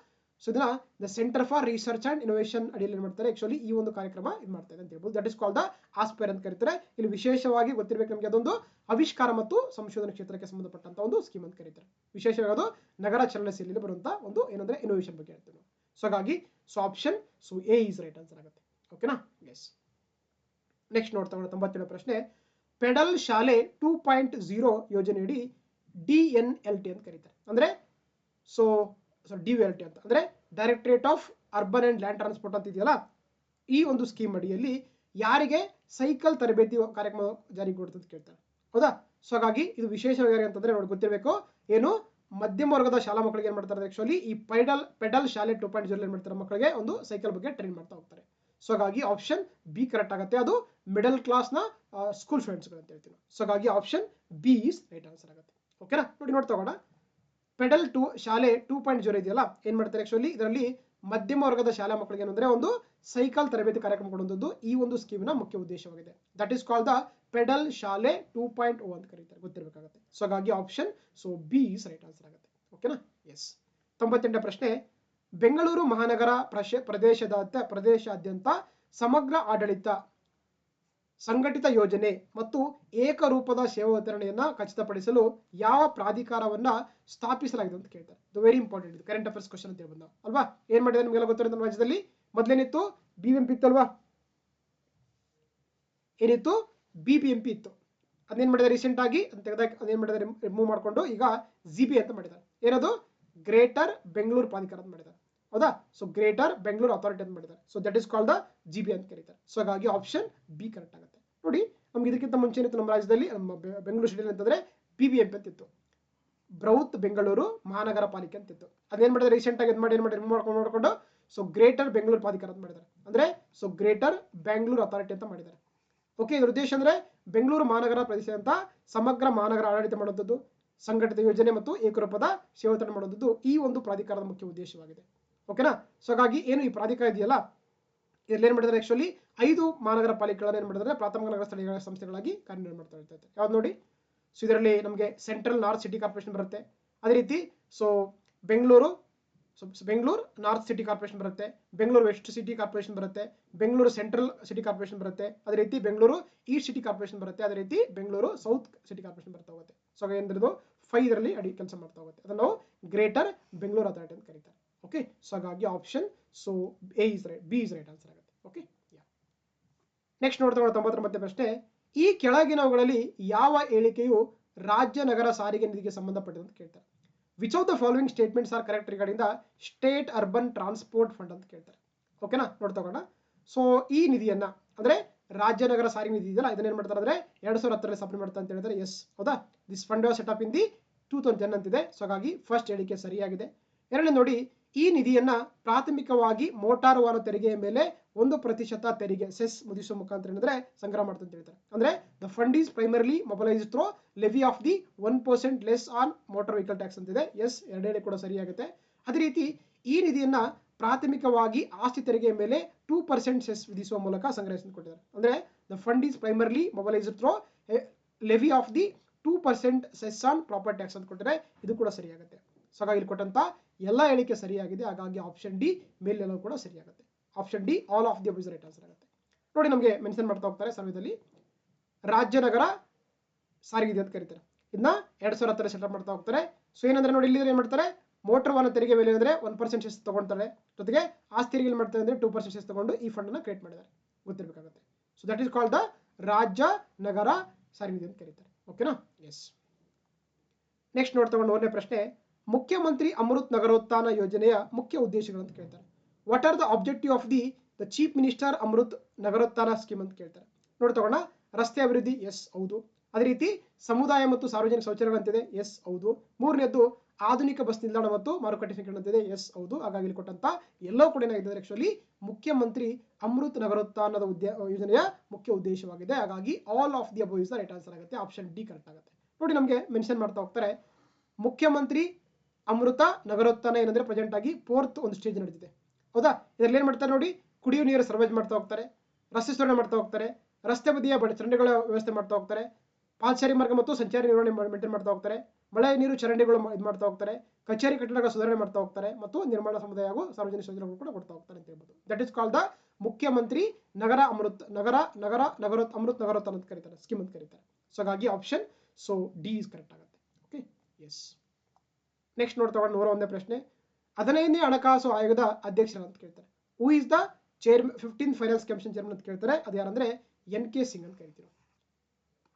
ಸೊ ಇದನ್ನ the centre for research and innovation ಅಡಿಯಲ್ಲಿ ಏನ್ ಮಾಡ್ತಾರೆ ಆಕ್ಚುಲಿ ಈ ಒಂದು ಕಾರ್ಯಕ್ರಮ ಇದು ಮಾಡ್ತಾರೆ ಅಂತ ಹೇಳ್ಬೋದು. That is called the aspire ಅಂತ ಕರೀತಾರೆ. ಇಲ್ಲಿ ವಿಶೇಷವಾಗಿ ಗೊತ್ತಿರಬೇಕು ನಮಗೆ, ಅದೊಂದು ಆವಿಷ್ಕಾರ ಮತ್ತು ಸಂಶೋಧನಾ ಕ್ಷೇತ್ರಕ್ಕೆ ಸಂಬಂಧಪಟ್ಟಂತ ಒಂದು ಸ್ಕೀಮ್ ಅಂತ ಕರೀತಾರೆ. ವಿಶೇಷವಾಗಿ ಅದು ನಗರ ಚಲನಶೀಲೆಯಲ್ಲಿ ಬರುವಂತ ಒಂದು ಏನಂದ್ರೆ ಇನೋವೇಷನ್ ಬಗ್ಗೆ ಹೇಳ್ತೀವಿ ನಾವು. ಸೊ ಹಾಗಾಗಿ so option so A is right answer ಆಗುತ್ತೆ. ಓಕೆನಾ. ಎಸ್, ನೆಕ್ಸ್ಟ್ ನೋಡ್ತಾ 97ನೇ ಪ್ರಶ್ನೆ. ಪೆಡಲ್ ಶಾಲೆ 2.0 ಯೋಜನೆಯಡಿ DNLT ಅಂತ ಕರೀತಾರೆ. ಅಂದ್ರೆ ಸೊ DVLT ಅಂತ ಅಂದ್ರೆ directorate of urban and land transport ಅಂತ ಇದೆಯಲ್ಲ, ಈ ಒಂದು ಸ್ಕೀಮ್ ಅಡಿಯಲ್ಲಿ ಯಾರಿಗೆ ಸೈಕಲ್ ತರಬೇತಿ ಕಾರ್ಯಕ್ರಮ ಜಾರಿಗೆ ಕೊಡುತ್ತೆ ಅಂತ ಕೇಳ್ತಾರೆ, ಹೌದಾ. ಸೊ ಹಾಗಾಗಿ ಇದು ವಿಶೇಷವಾಗಿ ಅಂತಂದ್ರೆ ನೋಡಿ ಗೊತ್ತಿರಬೇಕು, ಏನು ಮಧ್ಯಮ ವರ್ಗದ ಶಾಲಾ ಮಕ್ಕಳಿಗೆ ಏನು ಮಾಡ್ತಾರೆ ಆಕ್ಚುಲಿ ಈ ಪೆಡಲ್ ಶಾಲೆ 2.0 ಏನು ಮಾಡ್ತಾರೆ ಮಕ್ಕಳಿಗೆ ಒಂದು ಸೈಕಲ್ ಬಗ್ಗೆ ಟ್ರೈನ್ ಮಾಡ್ತಾ ಹೋಗ್ತಾರೆ. ಸೊ ಹಾಗಾಗಿ ಆಪ್ಷನ್ ಬಿ ಕರೆಕ್ಟ್ ಆಗುತ್ತೆ. ಅದು ಮಿಡಲ್ ಕ್ಲಾಸ್ನ ಸ್ಕೂಲ್ ಸ್ಟೂಡೆಂಟ್ಸ್ಗಳು ಅಂತ ಹೇಳ್ತೀವಿ. ಸೊ ಹಾಗಾಗಿ option B is right answer ಆಗುತ್ತೆ. ಓಕೆನಾ, ನೋಡಿ ತಗೋಣ. ಪೆಡಲ್ ಶಾಲೆ 2.0 ಇದೆಯಲ್ಲ, ಏನ್ ಮಾಡ್ತಾರೆ ಆಕ್ಚುಲಿ ಇದರಲ್ಲಿ ಮಧ್ಯಮ ವರ್ಗದ ಶಾಲಾ ಮಕ್ಕಳಿಗೆ ಏನಂದ್ರೆ ಒಂದು ಸೈಕಲ್ ತರಬೇತಿ ಕಾರ್ಯಕ್ರಮ ಕೊಡುವಂಥದ್ದು ಈ ಒಂದು ಸ್ಕೀಮ್ನ ಮುಖ್ಯ ಉದ್ದೇಶವಾಗಿದೆ. That is called the pedal ಶಾಲೆ 2.0 ಅಂತ ಕರೀತಾರೆ, ಗೊತ್ತಿರಬೇಕಾಗುತ್ತೆ. ಸೊ ಹಾಗಾಗಿ option so B is right answer ಆಗುತ್ತೆ. ಓಕೆನಾ, ಎಸ್. 98ನೇ ಪ್ರಶ್ನೆ, ಬೆಂಗಳೂರು ಮಹಾನಗರ ಪ್ರದೇಶಾದ್ಯಂತ ಸಮಗ್ರ ಆಡಳಿತ, ಸಂಘಟಿತ ಯೋಜನೆ ಮತ್ತು ಏಕರೂಪದ ಸೇವಾ ವಿತರಣೆಯನ್ನ ಖಚಿತಪಡಿಸಲು ಯಾವ ಪ್ರಾಧಿಕಾರವನ್ನ ಸ್ಥಾಪಿಸಲಾಗಿದೆ ಅಂತ ಕೇಳ್ತಾರೆ. ಇದು ವೆರಿ ಇಂಪಾರ್ಟೆಂಟ್, ಇದು ಕರೆಂಟ್ ಅಫೇರ್ಸ್ ಕ್ವಶನ್ ಅಂತ ಹೇಳ್ಬೋದು ಅಲ್ವಾ. ಏನ್ ಮಾಡಿದ್ರೆ ನಿಮಗೆಲ್ಲ ಗೊತ್ತಿರೋ ರಾಜ್ಯದಲ್ಲಿ ಮೊದಲೇನಿತ್ತು BBMP ಇತ್ತಲ್ವಾ, ಏನಿತ್ತು BBMP ಇತ್ತು. ಅದೇನ್ ಮಾಡಿದ್ದಾರೆ ರೀಸೆಂಟ್ ಆಗಿ ಅದೇನ್ ಮಾಡಿದ್ದಾರೆ ರಿಮೂವ್ ಮಾಡ್ಕೊಂಡು ಈಗ GB ಅಂತ ಮಾಡಿದ್ದಾರೆ. ಏನದು ಗ್ರೇಟರ್ ಬೆಂಗಳೂರು ಪ್ರಾಧಿಕಾರ ಅಂತ ಮಾಡಿದ್ದಾರೆ, ಹೌದಾ. ಸೊ ಗ್ರೇಟರ್ ಬೆಂಗಳೂರು ಅಥಾರಿಟಿ ಅಂತ ಮಾಡಿದ್ದಾರೆ. So that is called the GB ಅಂತ ಕರೀತಾರೆ. ಸೊ ಹಾಗಾಗಿ ಆಪ್ಷನ್ ಬಿ ಕರೆಕ್ಟ್ ಆಗುತ್ತೆ. ನೋಡಿ ನಮ್ಗೆ ಇದಕ್ಕಿಂತ ಮುಂಚೆ ಏನಿತ್ತು ನಮ್ಮ ರಾಜ್ಯದಲ್ಲಿ, ನಮ್ಮ ಬೆಂಗಳೂರು ಸಿಟಿ ಅಂತಂದ್ರೆ BBMP ಅಂತ ಇತ್ತು, ಬೃಹತ್ ಬೆಂಗಳೂರು ಮಹಾನಗರ ಪಾಲಿಕೆ ಅಂತ ಇತ್ತು. ಅದೇನ್ ಮಾಡಿದ್ರೆ ರೀಸೆಂಟ್ ಆಗಿ ಮಾಡ್ಕೊಂಡು ಸೊ ಗ್ರೇಟರ್ ಬೆಂಗಳೂರು ಪ್ರಾಧಿಕಾರ ಅಂತ ಮಾಡಿದ್ದಾರೆ, ಅಂದ್ರೆ ಸೊ ಗ್ರೇಟರ್ ಬೆಂಗಳೂರು ಅಥಾರಿಟಿ ಅಂತ ಮಾಡಿದ್ದಾರೆ. ಓಕೆ, ಇದರ ಉದ್ದೇಶ ಅಂದ್ರೆ ಬೆಂಗಳೂರು ಮಹಾನಗರ ಪ್ರದೇಶ ಅಂತ ಸಮಗ್ರ ಮಹಾನಗರ ಆಡಳಿತ ಮಾಡುವಂಥದ್ದು, ಸಂಘಟಿತ ಯೋಜನೆ ಮತ್ತು ಏಕರೂಪದ ಸೇವಾ ವಿತರಣೆ ಮಾಡುವಂಥದ್ದು ಈ ಒಂದು ಪ್ರಾಧಿಕಾರದ ಮುಖ್ಯ ಉದ್ದೇಶವಾಗಿದೆ. ಓಕೆನಾ. ಸೊ ಹಾಗಾಗಿ ಏನು ಈ ಪ್ರಾಧಿಕಾರ ಇದೆಯಲ್ಲ, ಇದರಲ್ಲಿ ಏನ್ ಮಾಡಿದ್ದಾರೆ ಆಕ್ಚುಲಿ 5 ಮಹಾನಗರ ಪಾಲಿಕೆಗಳನ್ನ ಏನ್ ಮಾಡಿದ್ರೆ ಪ್ರಾಥಮಿಕ ನಗರ ಸ್ಥಳೀಯ ಸಂಸ್ಥೆಗಳಾಗಿ ಕಾರ್ಯನಿರ್ವಹಣೆ ಮಾಡ್ತಾ ಇರ್ತೈತೆ. ಯಾವ್ದು ನೋಡಿ, ಸೊ ಇದರಲ್ಲಿ ನಮಗೆ ಸೆಂಟ್ರಲ್ ನಾರ್ತ್ ಸಿಟಿ ಕಾರ್ಪೊರೇಷನ್ ಬರುತ್ತೆ. ಅದೇ ರೀತಿ so Bengaluru north city corporation ಬರುತ್ತೆ, ಬೆಂಗಳೂರು ವೆಸ್ಟ್ ಸಿಟಿ ಕಾರ್ಪೊರೇಷನ್ ಬರುತ್ತೆ, ಬೆಂಗಳೂರು ಸೆಂಟ್ರಲ್ ಸಿಟಿ ಕಾರ್ಪೊರೇಷನ್ ಬರುತ್ತೆ, ಅದೇ ರೀತಿ ಬೆಂಗಳೂರು ಈಸ್ಟ್ ಸಿಟಿ ಕಾರ್ಪೊರೇಷನ್ ಬರುತ್ತೆ, ಅದೇ ರೀತಿ ಬೆಂಗಳೂರು ಸೌತ್ ಸಿಟಿ ಕಾರ್ಪೊರೇಷನ್ ಬರ್ತಾ ಹೋಗುತ್ತೆ. ಸೊ ಏನಿರೋದು 5 ಇದರಲ್ಲಿ ಅಡಿ ಕೆಲಸ ಮಾಡ್ತಾ ಹೋಗುತ್ತೆ. ಅದನ್ನು ನಾವು ಗ್ರೇಟರ್ ಬೆಂಗಳೂರು ಅಥಾರಿಟಿ ಅಂತ ಕರೀತಾರೆ. ಓಕೆ, ಸೊ ಹಾಗಾಗಿ option so A is right, B is right answer ಆಗುತ್ತೆ. ಓಕೆ, ನೆಕ್ಸ್ಟ್ ನೋಡ್ತಾ 99ನೇ ಪ್ರಶ್ನೆ, ಈ ಕೆಳಗಿನವುಗಳಲ್ಲಿ ಯಾವ ಹೇಳಿಕೆಯು ರಾಜ್ಯ ನಗರ ಸಾರಿಗೆ ನಿಧಿಗೆ ಸಂಬಂಧಪಟ್ಟಿದೆ ಅಂತ ಕೇಳ್ತಾರೆ. Which of the following statements are correct regarding the state urban transport fund ಅಂತ ಕೇಳ್ತಾರೆ. ಓಕೆನಾ, ನೋಡ್ತಗೋಣ. ಸೊ ಈ ನಿಧಿಯನ್ನ ಅಂದ್ರೆ ರಾಜ್ಯ ನಗರ ಸಾರಿಗೆ ನಿಧಿ ಇದೆಯಲ್ಲ, ಇದನ್ನ ಏನ್ ಮಾಡ್ತಾರೆ ಅಂದ್ರೆ 2010ರಲ್ಲಿ ಸ್ಥಾಪನೆ ಮಾಡ್ತಾರೆ ಅಂತ ಹೇಳಿದ್ರೆ ಎಸ್, ಹೌದಾ. This fund was set up in the 2010 ಅಂತಿದೆ. ಸೊ ಹಾಗಾಗಿ ಫಸ್ಟ್ ಹೇಳಿಕೆ ಸರಿಯಾಗಿದೆ. ಎರಡನೇ ನೋಡಿ, ಈ ನಿಧಿಯನ್ನ ಪ್ರಾಥಮಿಕವಾಗಿ ಮೋಟಾರು ವಾಹನ ತೆರಿಗೆಯ ಮೇಲೆ 1% ತೆರಿಗೆ ಸೆಸ್ ಮುದಿಸುವ ಮುಖಾಂತರ ಏನಂದ್ರೆ ಸಂಗ್ರಹ ಮಾಡ್ತಾರೆ ಅಂತ ಹೇಳ್ತಾರೆ. ಅಂದ್ರೆ the fund is primarily mobilised through levy of the 1% cess on motor vehicle tax ಅಂತಿದೆ. ಎಸ್, ಎರಡನೇ ಕೂಡ ಸರಿಯಾಗುತ್ತೆ. ಅದೇ ರೀತಿ ಈ ನಿಧಿಯನ್ನ ಪ್ರಾಥಮಿಕವಾಗಿ ಆಸ್ತಿ ತೆರಿಗೆಯ ಮೇಲೆ 2% ಸೆಸ್ ವಿಧಿಸುವ ಮೂಲಕ ಸಂಗ್ರಹಿಸಿಕೊಂಡಿದ್ದಾರೆ. ಅಂದ್ರೆ the fund is primarily mobilised through levy of the 2% cess on property tax ಅಂತ ಕೊಟ್ಟಿದ್ದಾರೆ. ಇದು ಕೂಡ ಸರಿಯಾಗುತ್ತೆ. ಸೊ ಹಾಗಾಗಿ ಇಲ್ಲಿ ಕೊಟ್ಟಂತ ಎಲ್ಲ ಹೇಳಿಕೆ ಸರಿಯಾಗಿದೆ. ಹಾಗಾಗಿ ಆಪ್ಷನ್ ಡಿ ಮೇಲೆಲ್ಲವೂ ಕೂಡ ಸರಿಯಾಗುತ್ತೆ. Option D all of the above is right answer ಆಗುತ್ತೆ. ನೋಡಿ ನಮಗೆ ಮೆನ್ಷನ್ ಮಾಡ್ತಾ ಹೋಗ್ತಾರೆ ಸರ್ವೇದಲ್ಲಿ ರಾಜ್ಯ ನಗರ ಸಾರಿಗೆ ಅಂತ ಕರೀತಾರೆ. ಇದನ್ನ 2010 ಸೆಟಪ್ ಮಾಡ್ತಾ ಹೋಗ್ತಾರೆ. ಸೊ ಏನಂದ್ರೆ ನೋಡಿ ಇಲ್ಲಿ ಏನ್ ಮಾಡ್ತಾರೆ, ಮೋಟರ್ ವಾಹನ ತೆರಿಗೆ ಮೇಲೆ ಅಂದ್ರೆ 1% ಸೆಸ್ ತಗೊಳ್ತಾರೆ, ಜೊತೆಗೆ ಆಸ್ತಿ ತೆರಿಗೆ ಮಾಡ್ತಾರೆ ಅಂದ್ರೆ 2% ಸೆಸ್ ತಗೊಂಡು ಈ ಫಂಡ್ ಅನ್ನ ಕ್ರಿಯೇಟ್ ಮಾಡಿದ್ದಾರೆ, ಗೊತ್ತಿರಬೇಕಾಗುತ್ತೆ. So that is called the ರಾಜ್ಯ ನಗರ ಸಾರಿಗೆ ನಿಧಿ ಅಂತ ಕರೀತಾರೆ. ಓಕೆನಾ, ಎಸ್. ನೆಕ್ಸ್ಟ್ ನೋಡ್ತಾ 9ನೇ ಪ್ರಶ್ನೆ, ಮುಖ್ಯಮಂತ್ರಿ ಅಮೃತ್ ನಗರೋತ್ಥಾನ ಯೋಜನೆಯ ಮುಖ್ಯ ಉದ್ದೇಶಗಳು ಅಂತ ಕೇಳ್ತಾರೆ. What are the objective of the chief minister Amrit Nagarotthana scheme ಅಂತ ಕೇಳ್ತಾರೆ. ನೋಡ್ತಗೋಣ. ರಸ್ತೆ ಅಭಿವೃದ್ಧಿ, ಎಸ್ ಹೌದು. ಅದೇ ರೀತಿ ಸಮುದಾಯ ಮತ್ತು ಸಾರ್ವಜನಿಕ ಶೌಚಾಲಯಗಳಂತಿದೆ, ಎಸ್ ಹೌದು. ಮೂರನೇದ್ದು ಆಧುನಿಕ ಬಸ್ ನಿಲ್ದಾಣ ಮತ್ತು ಮಾರುಕಟ್ಟೆ ಸಂಕೀರ್ಣ ಅಂತಿದೆ, ಎಸ್ ಹೌದು. ಹಾಗಾಗಿ ಇಲ್ಲಿ ಕೊಟ್ಟಂತ ಎಲ್ಲವೂ ಕೂಡ ಏನಾಗಿದೆ ಆಕ್ಚುಲಿ ಮುಖ್ಯಮಂತ್ರಿ ಅಮೃತ್ ನಗರೋತ್ಥಾನದ ಯೋಜನೆಯ ಮುಖ್ಯ ಉದ್ದೇಶವಾಗಿದೆ. ಹಾಗಾಗಿ all of the above is the right answer ಆಗುತ್ತೆ. ಆಪ್ಷನ್ ಡಿ ಕರೆಕ್ಟ್ ಆಗುತ್ತೆ. ನೋಡಿ ನಮಗೆ ಮೆನ್ಷನ್ ಮಾಡ್ತಾ ಹೋಗ್ತಾರೆ, ಮುಖ್ಯಮಂತ್ರಿ ಅಮೃತ ನಗರೋತ್ಥಾನ ಏನಂದ್ರೆ ಪ್ರೆಸೆಂಟ್ ಆಗಿ 4th ಒಂದು ಸ್ಟೇಜ್ ನಡೆದಿದೆ, ಹೌದಾ. ಇದರಲ್ಲಿ ಏನ್ ಮಾಡ್ತಾರೆ ನೋಡಿ, ಕುಡಿಯುವ ನೀರು ಸರ್ವೇಜ್ ಮಾಡ್ತಾ ಹೋಗ್ತಾರೆ, ರಸ್ತೆ ಸುಧಾರಣೆ ಮಾಡ್ತಾ ಹೋಗ್ತಾರೆ, ರಸ್ತೆ ಬದಿಯ ಚರಂಡಿಗಳ ವ್ಯವಸ್ಥೆ ಮಾಡ್ತಾ ಹೋಗ್ತಾರೆ, ಪಾದಚಾರಿ ಮಾರ್ಗ ಮತ್ತು ಸಂಚಾರಿ ನಿರ್ವಹಣೆ ಮೇಂಟೈನ್ ಮಾಡ್ತಾ ಹೋಗ್ತಾರೆ, ಮಳೆ ನೀರು ಚರಂಡಿಗಳು ಇದು ಮಾಡ್ತಾ ಹೋಗ್ತಾರೆ, ಕಚೇರಿ ಕಟ್ಟಡಗಳ ಸುಧಾರಣೆ ಮಾಡ್ತಾ ಹೋಗ್ತಾರೆ, ಮತ್ತು ನಿರ್ಮಾಣ ಸಮುದಾಯ ಹಾಗೂ ಸಾರ್ವಜನಿಕ ಯೋಜನೆಗಳು ಕೂಡ ಕೊಡ್ತಾ ಹೋಗ್ತಾರೆ ಅಂತ ಹೇಳ್ಬೋದು. ದಟ್ ಇಸ್ ಕಾಲ್ಡ್ ದ ಮುಖ್ಯಮಂತ್ರಿ ನಗರ ಅಮೃತ್ ಅಮೃತ್ ನಗರೋತ್ಥಾನ ಅಂತ ಕರೀತಾರೆ, ಸ್ಕೀಮ್ ಅಂತ ಕರೀತಾರೆ. ಸೊ ಹಾಗಾಗಿ option so D is correct ಆಗುತ್ತೆ. Okay, yes. ನೆಕ್ಸ್ಟ್ ನೋಡ್ತಾ 101ನೇ ಪ್ರಶ್ನೆ, 15ನೇ ಹಣಕಾಸು ಆಯೋಗದ ಅಧ್ಯಕ್ಷರು ಅಂತ ಕೇಳ್ತಾರೆ. Who is the 15th finance commission chairman ಅಂತ ಕೇಳ್ತಾರೆ. ಅದು ಯಾರಂದ್ರೆ NK ಸಿಂಗ್ ಅಂತ ಕರಿತೀವಿ.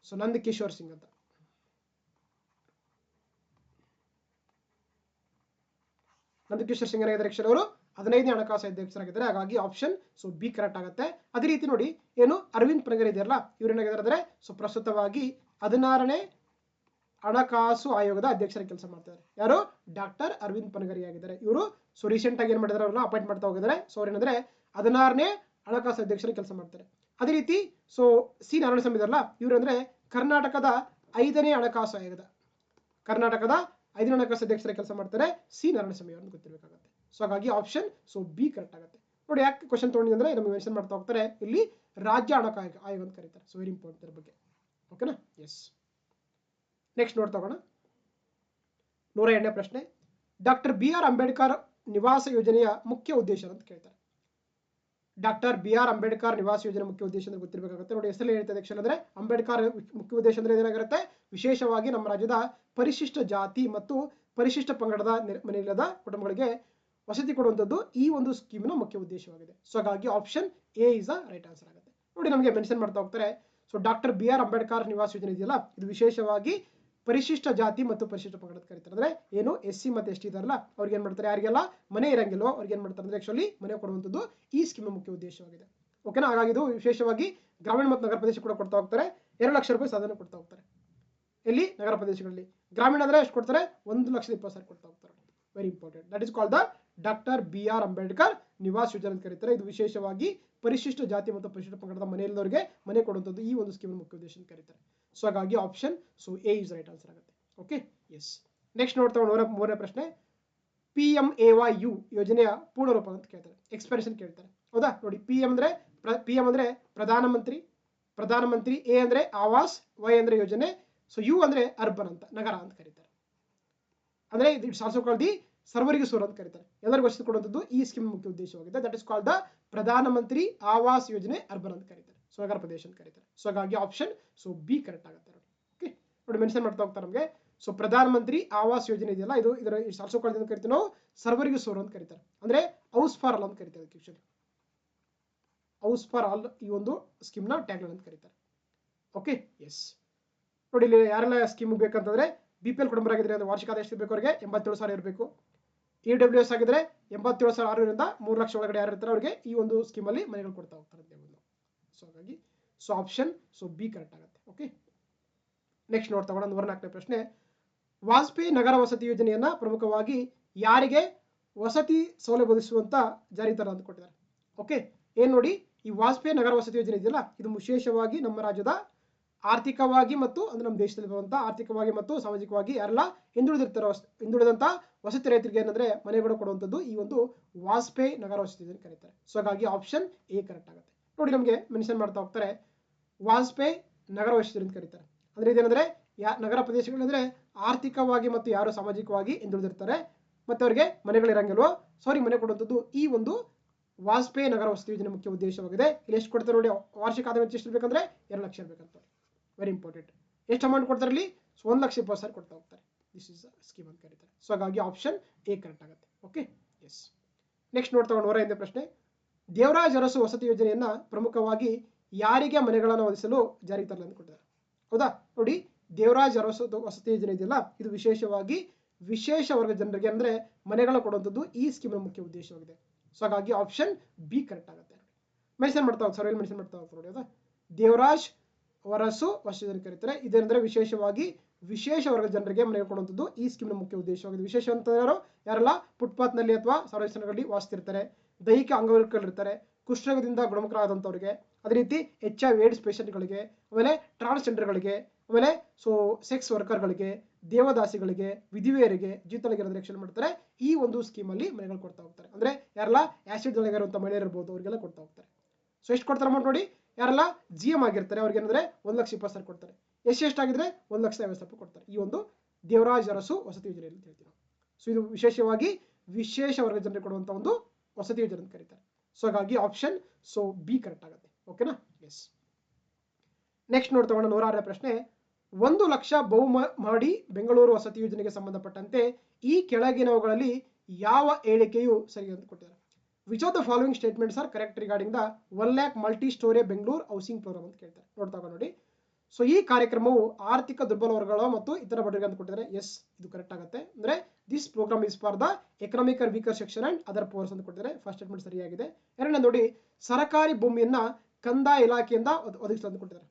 ಸೊ ನಂದ್ ಕಿಶೋರ್ ಸಿಂಗ್ ಅಂತ. ನಂದ್ ಕಿಶೋರ್ ಸಿಂಗ್ ಅಧ್ಯಕ್ಷರು ಅವರು 15ನೇ ಹಣಕಾಸು ಅಧ್ಯಕ್ಷರಾಗಿದ್ದಾರೆ. ಹಾಗಾಗಿ ಆಪ್ಷನ್ ಸೊ ಬಿ ಕರೆಕ್ಟ್ ಆಗುತ್ತೆ. ಅದೇ ರೀತಿ ನೋಡಿ ಏನು ಅರವಿಂದ್ ಪನಗರ್ ಇದೆಯಲ್ಲ, ಇವ್ರು ಏನಾಗಿದ್ದಾರೆ ಅಂದ್ರೆ ಸೊ ಪ್ರಸ್ತುತವಾಗಿ 16ನೇ ಹಣಕಾಸು ಆಯೋಗದ ಅಧ್ಯಕ್ಷರಾಗಿ ಕೆಲಸ ಮಾಡ್ತಾರೆ. ಯಾರು? ಡಾಕ್ಟರ್ ಅರವಿಂದ್ ಪನಗರಿ ಆಗಿದ್ದಾರೆ. ಇವರು ಸೊ ರೀಸೆಂಟ್ ಆಗಿ ಏನ್ ಮಾಡಿದ್ದಾರೆ, ಅವ್ರನ್ನ ಅಪಾಯಿಂಟ್ ಮಾಡ್ತಾ ಹೋಗಿದ್ದಾರೆ. ಸೊ ಅವ್ರೇನಂದ್ರೆ 16ನೇ ಹಣಕಾಸು ಅಧ್ಯಕ್ಷರಾಗಿ ಕೆಲಸ ಮಾಡ್ತಾರೆ. ಅದೇ ರೀತಿ ಸೊ ಸಿ ನಾರಾಯಣಸ್ವಾಮಿ ಇದಾರಲ್ಲ, ಇವರು ಅಂದ್ರೆ ಕರ್ನಾಟಕದ 5ನೇ ಹಣಕಾಸು ಆಯೋಗದ ಹಣಕಾಸು ಅಧ್ಯಕ್ಷರಾಗಿ ಕೆಲಸ ಮಾಡ್ತಾರೆ. ಸಿ ನಾರಾಯಣಸ್ವಾಮಿ ಅವರನ್ನು ಗೊತ್ತಿರಬೇಕಾಗುತ್ತೆ. ಸೊ ಹಾಗಾಗಿ ಆಪ್ಷನ್ ಸೊ ಬಿ ಕರೆಕ್ಟ್ ಆಗುತ್ತೆ. ನೋಡಿ ಯಾಕೆ ಕ್ವಶನ್ ತಗೊಂಡಿದೆ ಅಂದ್ರೆ ನಮಗೆ ಮೆನ್ಷನ್ ಮಾಡ್ತಾ ಹೋಗ್ತಾರೆ, ಇಲ್ಲಿ ರಾಜ್ಯ ಹಣಕಾಸು ಆಯೋಗ ಅಂತ ಕರೀತಾರೆ. ಸೊ ವೆರಿ ಇಂಪಾರ್ಟೆಂಟ್ ಇದ್ರ ಬಗ್ಗೆ. ಓಕೆನಾ? ಎಸ್. ನೆಕ್ಸ್ಟ್ ನೋಡ್ತಾ ಹೋಗೋಣ. 102ನೇ ಪ್ರಶ್ನೆ, ಡಾಕ್ಟರ್ ಬಿ ಆರ್ ಅಂಬೇಡ್ಕರ್ ನಿವಾಸ ಯೋಜನೆಯ ಮುಖ್ಯ ಉದ್ದೇಶ ಅಂತ ಕೇಳ್ತಾರೆ. ಡಾಕ್ಟರ್ ಬಿ ಆರ್ ಅಂಬೇಡ್ಕರ್ ನಿವಾಸ ಯೋಜನೆ ಮುಖ್ಯ ಉದ್ದೇಶ ಅಂತ ಗೊತ್ತಿರಬೇಕಾಗುತ್ತೆ. ನೋಡಿ ಹೆಸರಲ್ಲಿ ಹೇಳ್ತದೆ ಆಕ್ಷನ್ ಅಂದ್ರೆ ಅಂಬೇಡ್ಕರ್ ಮುಖ್ಯ ಉದ್ದೇಶ ಅಂದ್ರೆ ಏನಾಗಿರುತ್ತೆ, ವಿಶೇಷವಾಗಿ ನಮ್ಮ ರಾಜ್ಯದ ಪರಿಶಿಷ್ಟ ಜಾತಿ ಮತ್ತು ಪರಿಶಿಷ್ಟ ಪಂಗಡದ ಮನೆಯಿಲ್ಲದ ಕುಟುಂಬಗಳಿಗೆ ವಸತಿ ಕೊಡುವಂಥದ್ದು ಈ ಒಂದು ಸ್ಕೀಮ್ನ ಮುಖ್ಯ ಉದ್ದೇಶವಾಗಿದೆ. ಸೊ ಹಾಗಾಗಿ option A is a right answer ಆಗುತ್ತೆ. ನೋಡಿ ನಮಗೆ ಮೆನ್ಷನ್ ಮಾಡ್ತಾ ಹೋಗ್ತಾರೆ, so doctor B R Ambedkar ನಿವಾಸ ಯೋಜನೆ ಇದೆಯಲ್ಲ, ಇದು ವಿಶೇಷವಾಗಿ ಪರಿಶಿಷ್ಟ ಜಾತಿ ಮತ್ತು ಪರಿಶಿಷ್ಟ ಪಂಗಡ ಕರೀತಾರೆ. ಅಂದ್ರೆ ಏನು SC ಮತ್ತು ST ಇದಾರಲ್ಲ, ಅವ್ರಿಗೆ ಏನ್ ಮಾಡ್ತಾರೆ, ಯಾರಿಗೆಲ್ಲ ಮನೆ ಇರಂಗಿಲ್ಲೋ ಅವ್ರಿಗೆ ಏನ್ ಮಾಡ್ತಾರೆ ಅಂದ್ರೆ ಆಕ್ಚುಲಿ ಮನೆ ಕೊಡುವಂಥದ್ದು ಈ ಸ್ಕೀಮ್ ಮುಖ್ಯ ಉದ್ದೇಶವಾಗಿದೆ. ಓಕೆನಾ? ಹಾಗಾಗಿ ಇದು ವಿಶೇಷವಾಗಿ ಗ್ರಾಮೀಣ ಮತ್ತು ನಗರ ಪ್ರದೇಶ ಕೂಡ ಕೊಡ್ತಾ ಹೋಗ್ತಾರೆ. 2 ಲಕ್ಷ ರೂಪಾಯಿ ಸಾಧನೆ ಕೊಡ್ತಾ ಹೋಗ್ತಾರೆ. ಎಲ್ಲಿ? ನಗರ ಪ್ರದೇಶಗಳಲ್ಲಿ. ಗ್ರಾಮೀಣ ಅಂದ್ರೆ ಎಷ್ಟು ಕೊಡ್ತಾರೆ? 1,20,000 ಕೊಡ್ತಾ ಹೋಗ್ತಾರೆ. Very important. That is called the doctor B R Ambedkar ನಿವಾಸ್ ಯೋಜನೆ ಅಂತ ಕರೀತಾರೆ. ಇದು ವಿಶೇಷವಾಗಿ ಪರಿಶಿಷ್ಟ ಜಾತಿ ಮತ್ತು ಪರಿಶಿಷ್ಟ ಪಂಗಡದ ಮನೆಯಲ್ಲವರಿಗೆ ಮನೆ ಕೊಡುವಂಥದ್ದು ಈ ಒಂದು ಸ್ಕೀಮ್ ಮುಖ್ಯ ಉದ್ದೇಶ ಅಂತ ಕರೀತಾರೆ. ಸೊ ಹಾಗಾಗಿ option so A is right answer ಆಗುತ್ತೆ. Okay, yes. ನೆಕ್ಸ್ಟ್ ನೋಡ್ತಾ 103ನೇ ಪ್ರಶ್ನೆ, PMAYU ಯೋಜನೆಯ ಪೂರ್ಣ ರೂಪ ಅಂತ ಕೇಳ್ತಾರೆ. ಎಕ್ಸ್ಪ್ರೆಷನ್ ಕೇಳ್ತಾರೆ. ಹೌದಾ? ನೋಡಿ, PM ಅಂದ್ರೆ ಪ್ರಧಾನಮಂತ್ರಿ, ಎ ಅಂದ್ರೆ ಆವಾಸ್, ವೈ ಅಂದ್ರೆ ಯೋಜನೆ, ಸೊ ಯು ಅಂದ್ರೆ ಅರ್ಬನ್ ಅಂತ, ನಗರ ಅಂತ ಕರೀತಾರೆ. ಅಂದ್ರೆ ಇಟ್ಸ್ ಆಲ್ಸೋ ಕಾಲ್ಡ್ ದಿ ಸರ್ವರಿಗೂ ಸೂರ್ ಅಂತ ಕರೀತಾರೆ. ಎಲ್ಲರಿಗೂ ವಸತಿ ಕೊಡುವಂಥದ್ದು ಈ ಸ್ಕೀಮ್ ಮುಖ್ಯ ಉದ್ದೇಶವಾಗಿದೆ. ದಟ್ ಇಸ್ ಕಾಲ್ಡ್ ದ ಪ್ರಧಾನಮಂತ್ರಿ ಆವಾಸ್ ಯೋಜನೆ ಅರ್ಬನ್ ಅಂತ ಕರೀತಾರೆ. ಸೊ ನಗರ ಪ್ರದೇಶ ಅಂತ ಕರೀತಾರೆ. ಸೊ ಹಾಗಾಗಿ ಆಪ್ಷನ್ ಸೊ ಬಿ ಕರೆಕ್ಟ್ ಆಗುತ್ತೆ. ಓಕೆ, ನೋಡಿ ಮೆನ್ಷನ್ ಮಾಡ್ತಾ ಹೋಗ್ತಾರೆ ನಮಗೆ. ಸೊ ಪ್ರಧಾನಮಂತ್ರಿ ಆವಾಸ್ ಯೋಜನೆ ಇದೆಯಲ್ಲ, ಇದರ ಇಟ್ಸ್ ಆಲ್ಸೋ ಕಾಲ್ಡ್ ಅಂತ ಕರಿತೀವಿ ನಾವು ಸರ್ವರಿಗೂ ಸೂರ್ ಅಂತ ಕರೀತಾರೆ. ಅಂದ್ರೆ ಹೌಸ್ ಫಾರ್ ಆಲ್ ಅಂತ ಕರೀತಾರೆ. ಆಕ್ಚುಲಿ ಹೌಸ್ ಫಾರ್ ಆಲ್ ಈ ಒಂದು ಸ್ಕೀಮ್ನ ಟ್ಯಾಗ್ಲೈನ್ ಅಂತ ಕರೀತಾರೆ. Okay, yes. ನೋಡಿ ಇಲ್ಲಿ ಯಾರೆಲ್ಲ ಸ್ಕೀಮ್ ಬೇಕಂತಂದ್ರೆ BPL ಕುಟುಂಬರಾಗಿದ್ರೆ ಅಂದ್ರೆ ವಾರ್ಷಿಕ ಆದಾಯ ಎಷ್ಟು ಬೇಕು ಅವರಿಗೆ? 87,000 ಇರಬೇಕು. EWS ಆಗಿದ್ರೆ 87,600ರಿಂದ 3 ಲಕ್ಷ ಒಳಗಡೆ ಯಾರು ಇರ್ತಾರೆ ಅವರಿಗೆ ಈ ಒಂದು ಸ್ಕೀಮಲ್ಲಿ ಮನೆಗಳು ಕೊಡ್ತಾ ಹೋಗ್ತಾರೆ. ಸೊ ಹಾಗಾಗಿ so option so B correct ಆಗುತ್ತೆ. ಓಕೆ, ನೆಕ್ಸ್ಟ್ ನೋಡ್ತಾ ಹೋಗೋಣ. 104ನೇ ಪ್ರಶ್ನೆ, ವಾಜಪೇಯಿ ನಗರ ವಸತಿ ಯೋಜನೆಯನ್ನ ಪ್ರಮುಖವಾಗಿ ಯಾರಿಗೆ ವಸತಿ ಸೌಲಭ್ಯ ಒದಗಿಸುವಂತ ಜಾರಿ ತರ ಅಂತ ಕೊಟ್ಟಿದ್ದಾರೆ. ಓಕೆ, ಏನ್ ನೋಡಿ, ಈ ವಾಜಪೇಯಿ ನಗರ ವಸತಿ ಯೋಜನೆ ಇದೆಯಲ್ಲ, ಇದು ವಿಶೇಷವಾಗಿ ನಮ್ಮ ರಾಜ್ಯದ ಆರ್ಥಿಕವಾಗಿ ಮತ್ತು ಅಂದ್ರೆ ನಮ್ಮ ದೇಶದಲ್ಲಿ ಬರುವಂತಹ ಆರ್ಥಿಕವಾಗಿ ಮತ್ತು ಸಾಮಾಜಿಕವಾಗಿ ಯಾರೆಲ್ಲ ಹಿಂದುಳಿದಂತ ವಸತಿ ರೈತರಿಗೆ ಏನಂದ್ರೆ ಮನೆಗಳು ಕೊಡುವಂಥದ್ದು ಈ ಒಂದು ವಾಜಪೇಯಿ ನಗರ ವಸತಿ ಯೋಜನೆ ಕರೀತಾರೆ. ಸೊ ಹಾಗಾಗಿ ಆಪ್ಷನ್ ಎ ಕರೆಕ್ಟ್ ಆಗುತ್ತೆ. ನೋಡಿ ನಮಗೆ ಮೆನ್ಷನ್ ಮಾಡ್ತಾ ಹೋಗ್ತಾರೆ, ವಾಜಪೇಯಿ ನಗರ ವಸತಿ ಅಂತ ಕರೀತಾರೆ. ಅಂದ್ರೆ ಇದೇನಂದ್ರೆ ನಗರ ಪ್ರದೇಶಗಳಂದ್ರೆ ಆರ್ಥಿಕವಾಗಿ ಮತ್ತು ಯಾರು ಸಾಮಾಜಿಕವಾಗಿ ಹಿಂದುಳಿದಿರ್ತಾರೆ ಮತ್ತೆ ಅವರಿಗೆ ಮನೆಗಳಿರಂಗಿಲ್ವೋ ಸೊ ಅವ್ರಿಗೆ ಮನೆ ಕೊಡುವಂಥದ್ದು ಈ ಒಂದು ವಾಜಪೇಯಿ ನಗರ ವಸತಿ ಯೋಜನೆ ಮುಖ್ಯ ಉದ್ದೇಶವಾಗಿದೆ. ಇಲ್ಲಿ ಎಷ್ಟು ಕೊಡ್ತಾರೆ ನೋಡಿ, ವಾರ್ಷಿಕ ಆದಾಯ ಎಷ್ಟು ಇರಬೇಕಂದ್ರೆ 2 ಲಕ್ಷ ಇರಬೇಕಂತ. Very important. ಎಷ್ಟು ಅಮೌಂಟ್ ಕೊಡ್ತಾರೆ ಇಲ್ಲಿ? 1,20,000 ಕೊಡ್ತಾ ಹೋಗ್ತಾರೆ. ದಿಸ್ ಇಸ್ ಸ್ಕೀಮ್ ಅಂತ ಕರೀತಾರೆ. ಸೊ ಹಾಗಾಗಿ ಆಪ್ಷನ್ ಎ ಕರೆಕ್ಟ್ ಆಗುತ್ತೆ. Okay, yes. ನೆಕ್ಸ್ಟ್ ನೋಡ್ತಾ 105ನೇ ಪ್ರಶ್ನೆ, ದೇವರಾಜ್ ಅರಸು ವಸತಿ ಯೋಜನೆಯನ್ನ ಪ್ರಮುಖವಾಗಿ ಯಾರಿಗೆ ಮನೆಗಳನ್ನು ಒದಗಿಸಲು ಜಾರಿಗೆ ತರಲು ಕೊಟ್ಟಿದ್ದಾರೆ. ಹೌದಾ? ನೋಡಿ, ದೇವರಾಜ್ ಅರಸು ವಸತಿ ಯೋಜನೆ ಇದೆಯಲ್ಲ, ಇದು ವಿಶೇಷವಾಗಿ ವಿಶೇಷ ವರ್ಗ ಜನರಿಗೆ ಅಂದ್ರೆ ಮನೆಗಳ ಕೊಡುವಂಥದ್ದು ಈ ಸ್ಕೀಮ್ನ ಮುಖ್ಯ ಉದ್ದೇಶವಾಗಿದೆ. ಸೊ ಹಾಗಾಗಿ ಆಪ್ಷನ್ ಬಿ ಕರೆಕ್ಟ್ ಆಗುತ್ತೆ. ಮೆನ್ಷನ್ ಮಾಡ್ತಾ ಹೋಗ್ತಾರೆ, ಸರ್ವೇಲಿ ಮೆನ್ಷನ್ ಮಾಡ್ತಾ ಹೋಗ್ತಾರೆ ನೋಡಿ. ಹೌದಾ? ದೇವರಾಜ್ ಅರಸು ವಸತಿ ಯೋಜನೆ ಕರೀತಾರೆ. ಇದೇನಂದ್ರೆ ವಿಶೇಷವಾಗಿ ವಿಶೇಷ ವರ್ಗದ ಜನರಿಗೆ ಮನೆ ಕೊಡುವಂಥದ್ದು ಈ ಸ್ಕೀಮ್ನ ಮುಖ್ಯ ಉದ್ದೇಶವಾಗಿದೆ. ವಿಶೇಷ ಅಂತ ಯಾರೆಲ್ಲ ಫುಟ್ಪಾತ್ ನಲ್ಲಿ ಅಥವಾ ಸಾರ್ವಜನಿಕ ಸ್ಥಳಗಳಲ್ಲಿ ವಾಸಿಸ್ತಿರ್ತಾರೆ, ದೈಹಿಕ ಅಂಗವೈಕಲ್ಯರಿರ್ತಾರೆ, ಕುಷ್ಠರೋಗದಿಂದ ಗುಣಮುಖರಾದಂಥವ್ರಿಗೆ, ಅದೇ ರೀತಿ HIV AIDS ಪೇಷಂಟ್ಗಳಿಗೆ, ಆಮೇಲೆ ಟ್ರಾನ್ಸ್ಜೆಂಡರ್ಗಳಿಗೆ, ಆಮೇಲೆ ಸೊ ಸೆಕ್ಸ್ ವರ್ಕರ್ಗಳಿಗೆ, ದೇವದಾಸಿಗಳಿಗೆ, ವಿಧಿವೆಯರಿಗೆ, ಜೀತಳಿಗೆ ರಕ್ಷಣೆ ಮಾಡ್ತಾರೆ. ಈ ಒಂದು ಸ್ಕೀಮ್ ಅಲ್ಲಿ ಮನೆಗಳು ಕೊಡ್ತಾ ಹೋಗ್ತಾರೆ. ಅಂದ್ರೆ ಯಾರೆಲ್ಲ ಆಸಿಡ್ ಒಳಗಿರುವಂತ ಮಹಿಳೆಯರು ಇರ್ಬೋದು ಅವ್ರಿಗೆಲ್ಲ ಕೊಡ್ತಾ ಹೋಗ್ತಾರೆ. ಸೊ ಎಷ್ಟು ಕೊಡ್ತಾರೆ ಅಮೌಂಟ್ ನೋಡಿ, ಯಾರೆಲ್ಲ GM ಆಗಿರ್ತಾರೆ ಅವ್ರಿಗೆ ಏನಂದ್ರೆ 1,20,000 ಕೊಡ್ತಾರೆ. ಎಷ್ಟಾಗಿದ್ರೆ 1,50,000 ಕೊಡ್ತಾರೆ ಈ ಒಂದು ದೇವರಾಜ್ ಅರಸು ವಸತಿ ಯೋಜನೆ ಅಂತ ಹೇಳ್ತೀವಿ. ಸೊ ಇದು ವಿಶೇಷವಾಗಿ ವಿಶೇಷ ವರ್ಗ ಜನರಿಗೆ ಕೊಡುವಂತ ಒಂದು ವಸತಿ ಯೋಜನೆ ಅಂತ ಕರೀತಾರೆ. ಸೊ ಹಾಗಾಗಿ ಆಪ್ಷನ್ ಸೊ ಬಿ ಕರೆಕ್ಟ್ ಆಗುತ್ತೆ. ಓಕೆನಾ? ಎಸ್. ನೆಕ್ಸ್ಟ್ ನೋಡ್ತಾ 106ನೇ ಪ್ರಶ್ನೆ, 1 ಲಕ್ಷ ಬಹುಮಹಡಿ ಬೆಂಗಳೂರು ವಸತಿ ಯೋಜನೆಗೆ ಸಂಬಂಧಪಟ್ಟಂತೆ ಈ ಕೆಳಗಿನವುಗಳಲ್ಲಿ ಯಾವ ಹೇಳಿಕೆಯು ಸರಿ ಅಂತ ಕೊಟ್ಟಿದ್ದಾರೆ. Which of the following statements are correct regarding the 1 lakh multi storey Bengaluru housing programme ಅಂತ ಕೇಳ್ತಾರೆ. ನೋಡ್ತಾ ನೋಡಿ. ಸೊ ಈ ಕಾರ್ಯಕ್ರಮವು ಆರ್ಥಿಕ ದುರ್ಬಲ ವರ್ಗಗಳ ಮತ್ತು ಇತರ ಬಡವರಿಗೆ ಅಂತ ಕೊಟ್ಟಿದ್ದಾರೆ. ಎಸ್, ಇದು ಕರೆಕ್ಟ್ ಆಗುತ್ತೆ. ಅಂದ್ರೆ this programme is for the economical weaker section and other poors ಅಂತ ಕೊಟ್ಟಿದ್ದಾರೆ. ಫಸ್ಟ್ ಸ್ಟೇಟ್ಮೆಂಟ್ ಸರಿಯಾಗಿದೆ. ಎರಡನೇ ನೋಡಿ, ಸರ್ಕಾರಿ ಭೂಮಿಯನ್ನ ಕಂದಾಯ ಇಲಾಖೆಯಿಂದ ಒದಗಿಸಲು ಅಂತ ಕೊಟ್ಟಿದ್ದಾರೆ.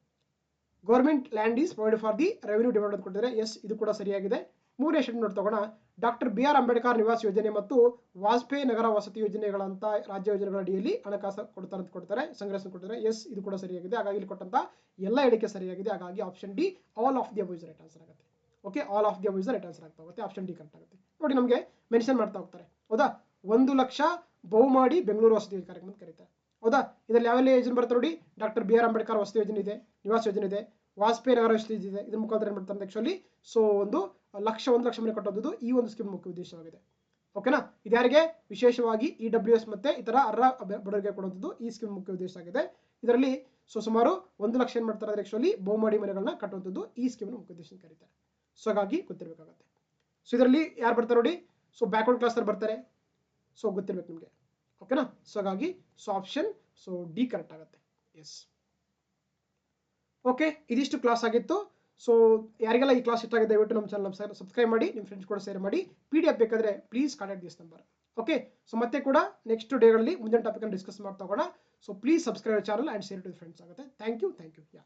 Government land is provide for the revenue department ಕೊಟ್ಟಿದ್ದಾರೆ. ಎಸ್, ಇದು ಕೂಡ ಸರಿಯಾಗಿದೆ. ಮೂರನೇ ಸ್ಟೇಟ್ಮೆಂಟ್ ತಗೋಣ. ಡಾಕ್ಟರ್ ಬಿ ಆರ್ ಅಂಬೇಡ್ಕರ್ ನಿವಾಸ್ ಯೋಜನೆ ಮತ್ತು ವಾಜಪೇಯಿ ನಗರ ವಸತಿ ಯೋಜನೆಗಳಂತ ರಾಜ್ಯ ಯೋಜನೆಗಳ ಅಡಿಯಲ್ಲಿ ಹಣಕಾಸು ಕೊಡ್ತಾರೆ ಸಂಗ್ರಹಿಸಿ ಕೊಟ್ಟಿದ್ದಾರೆ. ಎಸ್, ಇದು ಕೂಡ ಸರಿಯಾಗಿದೆ. ಹಾಗಾಗಿ ಇಲ್ಲಿ ಕೊಟ್ಟಂತ ಎಲ್ಲ ಹೇಳಿಕೆ ಸರಿಯಾಗಿದೆ. ಹಾಗಾಗಿ option D all of the above is right answer ಆಗುತ್ತೆ. Okay, all of the above is right answer ಆಗ್ತಾ ಹೋಗುತ್ತೆ. ಆಪ್ಷನ್ ಡಿ ಕರೆಕ್ಟ್ ಆಗುತ್ತೆ. ನೋಡಿ, ನಮಗೆ ಮೆನ್ಷನ್ ಮಾಡ್ತಾ ಹೋಗ್ತಾರೆ. ಹೌದಾ, 1 ಲಕ್ಷ ಬಹುಮಾಡಿ ಬೆಂಗಳೂರು ವಸತಿ ಕಾರ್ಯಕ್ರಮ ಅಂತ ಕರೀತಾರೆ. ಹೌದಾ, ಇದರಲ್ಲಿ ಯಾವೆಲ್ಲ ಯೋಜನೆ ಬರುತ್ತೆ ನೋಡಿ. ಡಾಕ್ಟರ್ ಬಿ ಆರ್ ಅಂಬೇಡ್ಕರ್ ವಸತಿ ಯೋಜನೆ ಇದೆ, ನಿವಾಸ ಯೋಜನೆ ಇದೆ, ವಾಜಪೇಯಿ ನಗರ ವಸತಿ ಇದೆ. ಇದ್ರ ಮುಖಾಂತರ ಏನ್ ಮಾಡ್ತಾರೆ ಆಕ್ಚುಲಿ, ಸೊ 1 ಲಕ್ಷ ಮನೆ ಕಟ್ಟೋದು ಈ ಒಂದು ಸ್ಕೀಮ್ ಮುಖ್ಯ ಉದ್ದೇಶವಾಗಿದೆ. ಓಕೆನಾ, ಇದ್ಯಾರಿಗೆ ವಿಶೇಷವಾಗಿ EWS ಮತ್ತೆ ಇತರ ಅರ್ಹ ಬಡವರಿಗೆ ಕೊಡುವಂಥದ್ದು ಈ ಸ್ಕೀಮ್ ಮುಖ್ಯ ಉದ್ದೇಶ ಆಗಿದೆ. ಇದರಲ್ಲಿ ಸುಮಾರು 1 ಲಕ್ಷ ಏನ್ ಮಾಡ್ತಾರೆ ಆಕ್ಚುಲಿ ಬಹುಮಾಡಿ ಮನೆಗಳನ್ನ ಕಟ್ಟುವಂಥದ್ದು ಈ ಸ್ಕೀಮ್ ಮುಖ್ಯ ಉದ್ದೇಶ ಕರೀತಾರೆ. ಸೊ ಹಾಗಾಗಿ ಗೊತ್ತಿರಬೇಕಾಗುತ್ತೆ. ಸೊ ಇದರಲ್ಲಿ ಯಾರು ಬರ್ತಾರೆ ನೋಡಿ, ಸೊ ಬ್ಯಾಕ್ವರ್ಡ್ ಕ್ಲಾಸ್ ಬರ್ತಾರೆ. ಸೊ ಗೊತ್ತಿರ್ಬೇಕು ನಿಮಗೆ. ಓಕೆನಾ, ಸೊ ಹಾಗಾಗಿ so option so D correct ಆಗುತ್ತೆ. ಎಸ್, ಓಕೆ, ಇದಿಷ್ಟು ಕ್ಲಾಸ್ ಆಗಿತ್ತು. ಸೊ ಯಾರಿಗೆಲ್ಲ ಈ ಕ್ಲಾಸ್ ಇಷ್ಟ ಆಗಿದೆ ದಯವಿಟ್ಟು ನಮ್ಮ ಚಾನಲ್ ಸಬ್ಸ್ಕ್ರೈಬ್ ಮಾಡಿ, ನಿಮ್ಮ ಫ್ರೆಂಡ್ಸ್ ಕೂಡ ಶೇರ್ ಮಾಡಿ. PDF ಬೇಕಾದ್ರೆ please contact this number. Okay, so ಮತ್ತೆ ಕೂಡ ನೆಕ್ಸ್ಟ್ ಡೇಗಳಲ್ಲಿ ಮುಂದಿನ ಟಾಪಿಕ್ ಅನ್ನು ಡಿಸ್ಕಸ್ ಮಾಡ್ತಾ ಹೋಗೋಣ. So please subscribe channel and share to friends ಆಗುತ್ತೆ. Thank you. ಯಾ